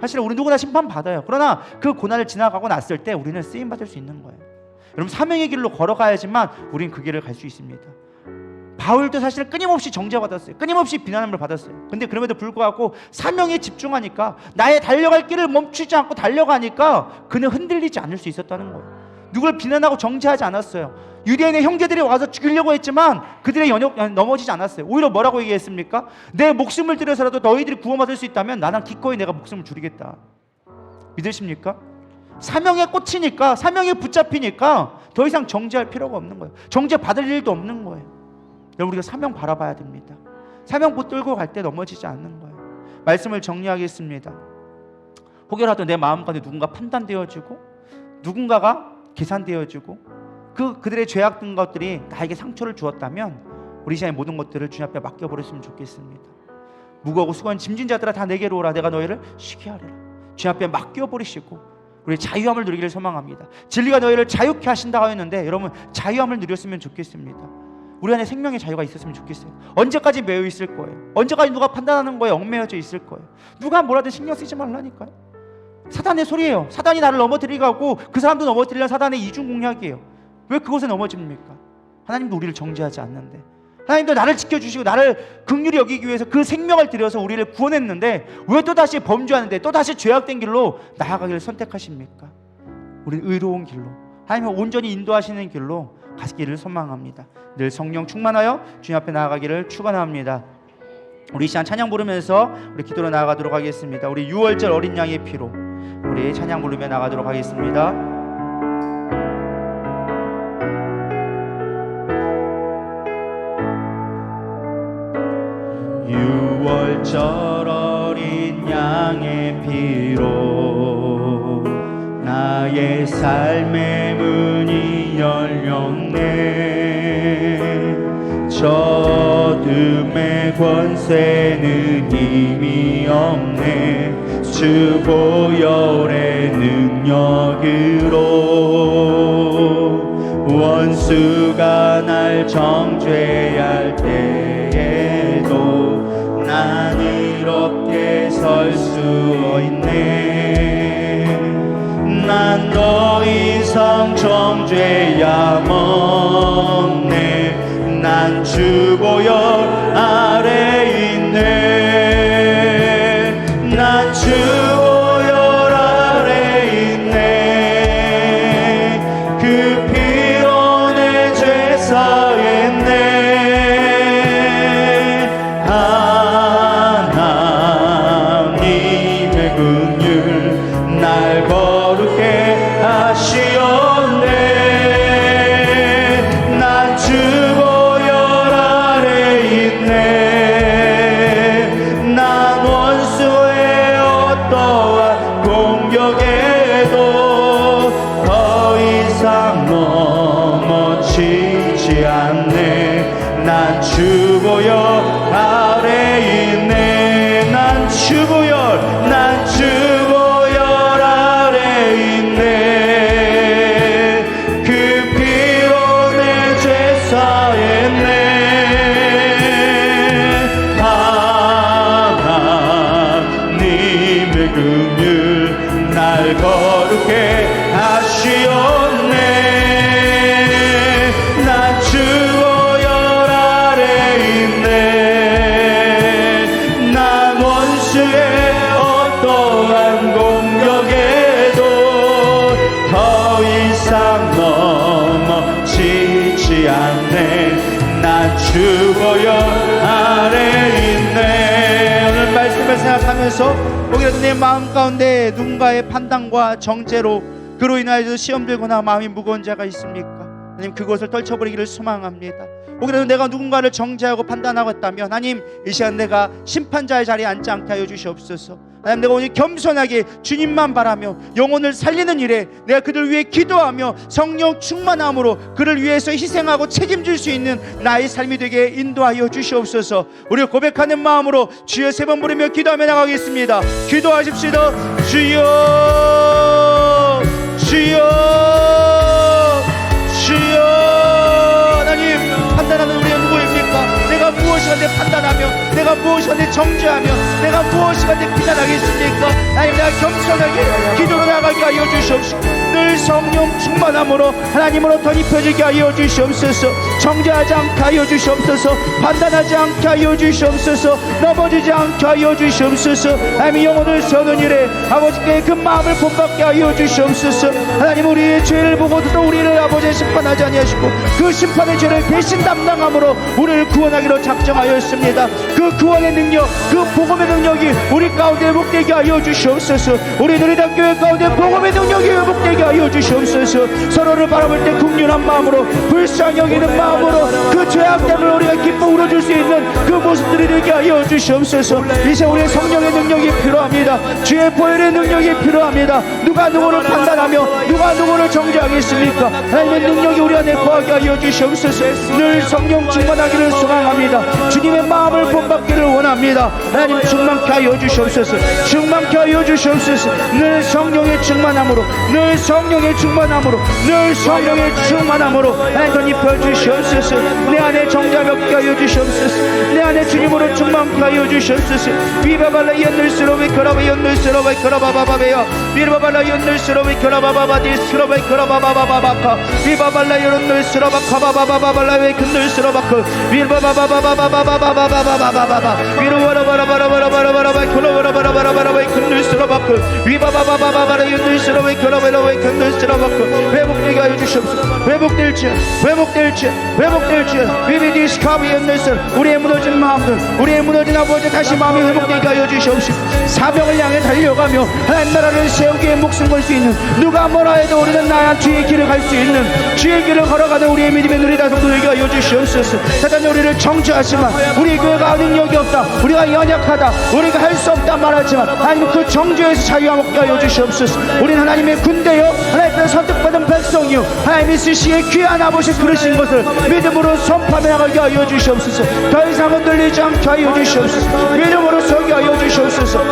사실 우리 누구나 심판받아요. 그러나 그 고난을 지나가고 났을 때 우리는 쓰임받을 수 있는 거예요. 여러분, 사명의 길로 걸어가야지만 우린 그 길을 갈 수 있습니다. 바울도 사실 끊임없이 정죄받았어요. 끊임없이 비난을 받았어요. 근데 그럼에도 불구하고 사명에 집중하니까, 나의 달려갈 길을 멈추지 않고 달려가니까 그는 흔들리지 않을 수 있었다는 거예요. 누굴 비난하고 정죄하지 않았어요. 유대인의 형제들이 와서 죽이려고 했지만 그들의 연역 넘어지지 않았어요. 오히려 뭐라고 얘기했습니까? 내 목숨을 들여서라도 너희들이 구원받을 수 있다면 나는 기꺼이 내가 목숨을 줄이겠다. 믿으십니까? 사명에 꽂히니까, 사명에 붙잡히니까 더 이상 정죄할 필요가 없는 거예요. 정죄 받을 일도 없는 거예요. 여러분, 우리가 사명 바라봐야 됩니다. 사명 붙들고 갈 때 넘어지지 않는 거예요. 말씀을 정리하겠습니다. 혹여라도 내 마음 가운데 누군가 판단되어지고 누군가가 계산되어지고 그들의 죄악 등 것들이 나에게 상처를 주었다면 우리 시간의 모든 것들을 주님 앞에 맡겨버렸으면 좋겠습니다. 무거우고 수고한 짐진 자들아 다 내게로 오라. 내가 너희를 쉬게 하리라. 주님 앞에 맡겨버리시고 우리 자유함을 누리기를 소망합니다. 진리가 너희를 자유케 하신다고 하였는데 여러분, 자유함을 누렸으면 좋겠습니다. 우리 안에 생명의 자유가 있었으면 좋겠어요. 언제까지 매여 있을 거예요? 언제까지 누가 판단하는 거에 얽매여져 있을 거예요? 누가 뭐라든 신경 쓰지 말라니까요. 사단의 소리예요. 사단이 나를 넘어뜨리고 그 사람도 넘어뜨리려 사단의 이중 공략이에요. 왜 그곳에 넘어집니까? 하나님도 우리를 정죄하지 않는데, 하나님도 나를 지켜주시고 나를 긍휼히 여기기 위해서 그 생명을 들여서 우리를 구원했는데 왜 또다시 범죄하는데 또다시 죄악된 길로 나아가기를 선택하십니까? 우리는 의로운 길로, 하나님은 온전히 인도하시는 길로 가기를 소망합니다. 늘 성령 충만하여 주님 앞에 나아가기를 축원합니다. 우리 이 시간 찬양 부르면서 우리 기도로 나아가도록 하겠습니다. 우리 6월절 어린 양의 피로 우리 찬양 부르며 나가도록 하겠습니다. 유월절 어린 양의 피로 나의 삶의 문이 열렸네. 저 어둠의 권세는 힘이 없네. 주 보혈의 능력으로 원수가 날 정죄할 때에도 난 이롭게 설 수 있네. 난 더 이상 정죄함 없네. 난 주 보혈 아래 있네. 난 주 보혈 아래 있네. 그 피로 내 죄 사했네. 하나님의 긍휼 날 거룩해 하시었네. 난 주 보혈 아래 있네. 난 원수의 어떠한 공격에도 더 이상 넘어지지 않네. 난 주 보혈 아래 있네. 난 주 보혈, 난 주 보혈 아래 있네. 그 피로 내 죄 사했네. 하나님의 긍휼 날 거룩해 하시었네. 난 주 보혈 아래 있네. 난 원수의 어떠한 공격에도 더 이상 넘어지지 않네. 난 주 보혈 아래 있네. 오늘 말씀을 생각하면서 혹이라도 내 마음 가운데 누군가의 판단과 정죄로 그로 인하여 시험 들거나 마음이 무거운 자가 있습니까? 하나님, 그것을 떨쳐버리기를 소망합니다. 혹이라도 내가 누군가를 정죄하고 판단하고 있다면 하나님, 이 시간 내가 심판자의 자리에 앉지 않게 하여 주시옵소서. 하나님, 내가 오늘 겸손하게 주님만 바라며 영혼을 살리는 일에 내가 그들 위해 기도하며 성령 충만함으로 그를 위해서 희생하고 책임질 수 있는 나의 삶이 되게 인도하여 주시옵소서. 우리 고백하는 마음으로 주여 세 번 부르며 기도하며 나가겠습니다. 기도하십시다. 주여, 주여, 주여. 하나님, 판단하는 우리가 누구입니까? 내가 무엇이 간데 판단하며, 내가 무엇이 간데 정죄하며, 내가 무엇이 간데 비난하겠습니까? 하나님, 내가 겸손하게 기도로 나가게 하여 주시옵시고 늘 성령 충만함으로 하나님으로 덧입혀지게 하여 주시옵소서. 정죄하지 않게 하여 주시옵소서. 판단하지 않게 하여 주시옵소서. 넘어지지 않게 하여 주시옵소서. 하나님 영혼을 세우는 일에 아버지께 그 마음을 본받게 하여 주시옵소서. 하나님 우리의 죄를 보고도 우리를 아버지 심판하지 아니하시고 그 심판의 죄를 대신 담당함으로 우리를 구원하기로 작정하였습니다. 그 구원의 능력, 그 복음의 능력이 우리 가운데 회복되게 하여 주시옵소서. 우리 누리당 교회 가운데 복음의 능력이 회복되게 하여 주시옵소서. 서로를 바라볼 때 국률한 마음으로, 불쌍히 여기는 마음으로 그 죄악됨을 우리가 기뻐 울어줄 수 있는 그 모습들이 되게 하여 주시옵소서. 이제 우리의 성령의 능력이 필요합니다. 주의 보혈의 능력이 필요합니다. 누가 누구를 판단하며 누가 누구를 정죄하겠습니까? 하나님의 능력이 우리 안에 거하게 하여 주시옵소서. 늘 성령 충만하기를 소망합니다. 주님의 마음을 본받기를 원합니다. 하나님 충만케 하여 주시옵소서. 충만케 하여 주시옵소서. 늘 성령의 충만함으로, 늘 성령의 충만함으로, 늘 성령의 충만함으로 하나님 덧입혀 주시옵소서. 내 안에 정자롭게 하여 주시옵소서. 내 안에 주님으로 충만케 하여 주시옵소서. 비바발라 연늘스러워 거라바 연늘스러워 거라바바바베요 비바발라 연늘스러워 거라바바바 디스러워 거라바바바바카 비바발라 연늘스러워 카바바바바발라 왜 근늘스러워 비바바바바바바바바바바바바바바 비로바라바라바라바라바라바라 콜라바라바라바라바라 근늘스러워 비바바바바바바라 연늘스러워 거라바라바 근늘스러워 회복되게 하여 주시옵소서. 회복될지 비비디스카비 연늘스 우리의 무너진 마음들, 우리의 무너진 아버지 다시 마음이 회복되게 하여 주시옵소서. 사명을 향해 달려가며 하나님 나라를 세우기에 목숨 걸 수 있는, 누가 뭐라 해도 우리는 나야 주의 길을 갈 수 있는, 주의 길을 걸어가는 우리의 믿음의 누리다 성도에게 하여 주시옵소서. 사단이 우리를 정죄하지만 우리 교회가 능력이 없다, 우리가 연약하다, 우리가 할 수 없다 말하지만 하나님 그 정죄에서 자유하게 하여 주시옵소서. 우리는 하나님의 군대요, 하나님의 선택받은 백성이요, 하나님이 쓰시기에 귀한 아버지 그러신 것을 믿음으로 선포하며 나가게 하여 주시옵소서. 더 이상 흔들리지 않게 하여 주시옵소서. 믿음으로 서게 하여 주시옵소서.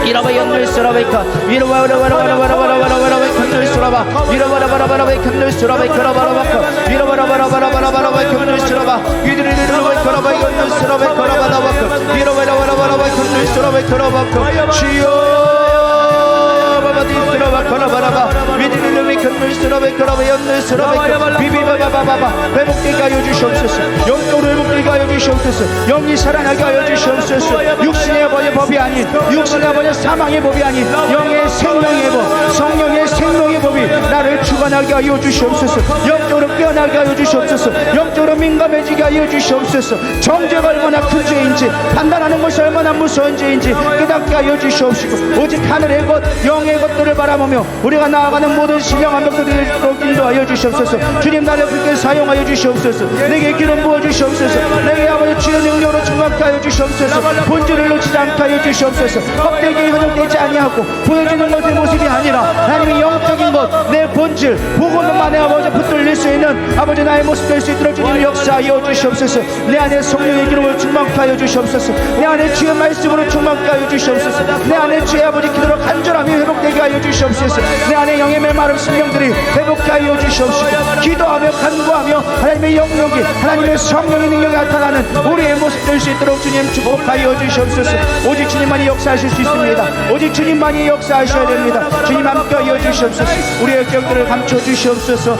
이러바 연들스라바이카 이러바라바라바라바라바라바라바라바라 컨들스라바 이러바라바라바라바 컨들스라바 이러바라바라바라바 이러바라바라바라바라바 컨들스라바 이드리르르바 이러바 컨들스라바 이러바라바라바 이러바라바라바라바 컨들스라바 이러바라바라바 주여 바바디스라바 이러바라바 미드리르르바 컨들스라바 이러바 연들스라바 비비바바바바바 회복되게 하여 주시옵소서. 영적으로 회복되게 하여 주시옵소서. 영이 살아나게 하여 주시옵소서. 육신의 법이 아닌, 육신의 법이 사망의 법이 아닌 영의 생명의 법, 성령의 생명의 법이 나를 주관하게 하여 주시옵소서. 영적으로 깨어나게 하여 주시옵소서. 영적으로 민감해지게 하여 주시옵소서. 정죄가 얼마나 큰 죄인지, 판단하는 것이 얼마나 무서운 죄인지 깨닫게 하여 주시옵시고 오직 하늘의 것, 영의 것들을 바라보며 우리가 나아가는 모든 신령한 백성들을 인도하여 주시옵소서. 주님 나를 그렇게 사용하여 주시옵소서. 내게 기름 부어 주시옵소서. 내게 아버지 주의 능력으로 충만케 하여 주시옵소서. 본질을 놓치지 않게 하여 주시옵소서. 껍데기에 현혹되지 아니하고 보여지는 것의 모습이 아니라 하나님의 영적인 것, 내 본질, 복음만에 아버지 붙들릴 수 있는 아버지 나의 모습 될 수 있도록 주님의 역사하여 주시옵소서. 내 안에 성령의 기름을 충만케 하여 주시옵소서. 내 안에 주의 말씀으로 충만케 하여 주시옵소서. 내 안에 주의 아버지 기도로 간절함이 회복되게 하여 주시옵소서. 내 안에 영의 메마른 심령들이 회복케 하여 주시옵소서. 기도하며 간구하며 하나님의 영역이, 하나님의 성령의 능력이 나타나는 우리의 모습 될 수 있도록 주님 축복하여 주시옵소서. 오직 주님만이 역사하실 수 있습니다. 오직 주님만이 역사하셔야 됩니다. 주님 함께 하여 주시옵소서. 우리의 경들을 감춰 주시옵소서.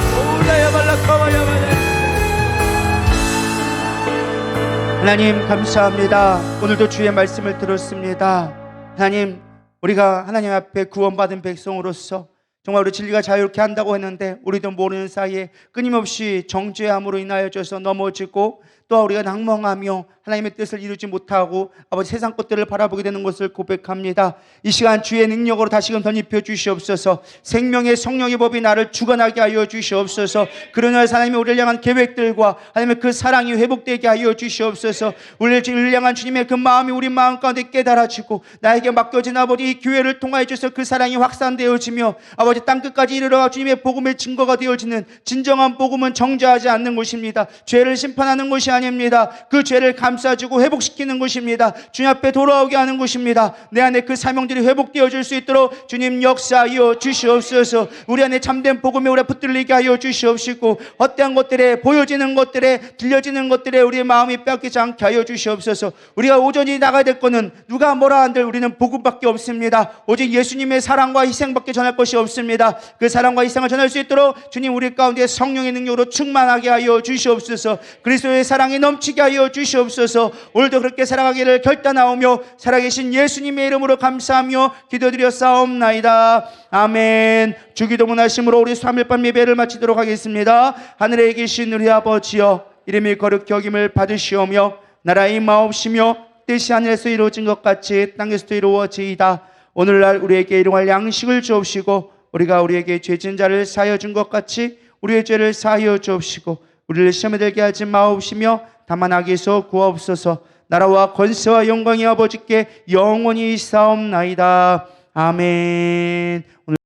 하나님 감사합니다. 오늘도 주의 말씀을 들었습니다. 하나님, 우리가 하나님 앞에 구원받은 백성으로서 정말 우리 진리가 자유롭게 한다고 했는데 우리도 모르는 사이에 끊임없이 정죄함으로 인하여져서 넘어지고 또 우리가 낭망하며 하나님의 뜻을 이루지 못하고 아버지 세상 것들을 바라보게 되는 것을 고백합니다. 이 시간 주의 능력으로 다시금 덧입혀 주시옵소서. 생명의 성령의 법이 나를 주관하게 하여 주시옵소서. 그러나 하나님의 우리를 향한 계획들과 하나님의 그 사랑이 회복되게 하여 주시옵소서. 우리를 향한 주님의 그 마음이 우리 마음 가운데 깨달아지고 나에게 맡겨진 아버지 이 교회를 통하여 주셔서 그 사랑이 확산되어지며 아버지 땅끝까지 이르러 주님의 복음의 증거가 되어지는 진정한 복음은 정죄하지 않는 것입니다. 죄를 심판하는 것이 아닙니다. 그 죄를 감싸주고 회복시키는 곳입니다. 주님 앞에 돌아오게 하는 곳입니다. 내 안에 그 사명들이 회복되어질 수 있도록 주님 역사하여 주시옵소서. 우리 안에 참된 복음에 우리가 붙들리게 하여 주시옵시고 어떠한 것들에 보여지는 것들에 들려지는 것들에 우리의 마음이 뺏기지 않게 하여 주시옵소서. 우리가 오전이 나가야 될 거는 누가 뭐라 한들 우리는 복음밖에 없습니다. 오직 예수님의 사랑과 희생밖에 전할 것이 없습니다. 그 사랑과 희생을 전할 수 있도록 주님 우리 가운데 성령의 능력으로 충만하게 하여 주시옵소서. 그리스도의 사랑이 넘치게 하여 주시옵소서. 오늘도 그렇게 살아가기를 결단하오며 살아계신 예수님의 이름으로 감사하며 기도드렸사옵나이다. 아멘. 주기도문 하심으로 우리 3일 밤 예배를 마치도록 하겠습니다. 하늘에 계신 우리 아버지여, 이름이 거룩히 여김을 받으시오며 나라의 마옵시며 뜻이 하늘에서 이루어진 것 같이 땅에서도 이루어지이다. 오늘날 우리에게 일용할 양식을 주옵시고 우리가 우리에게 죄진 자를 사하여 준 것 같이 우리의 죄를 사하여 주옵시고 우리를 시험에 들게 하지 마옵시며 다만 악에서 구하옵소서. 나라와 권세와 영광이 아버지께 영원히 있사옵나이다. 아멘.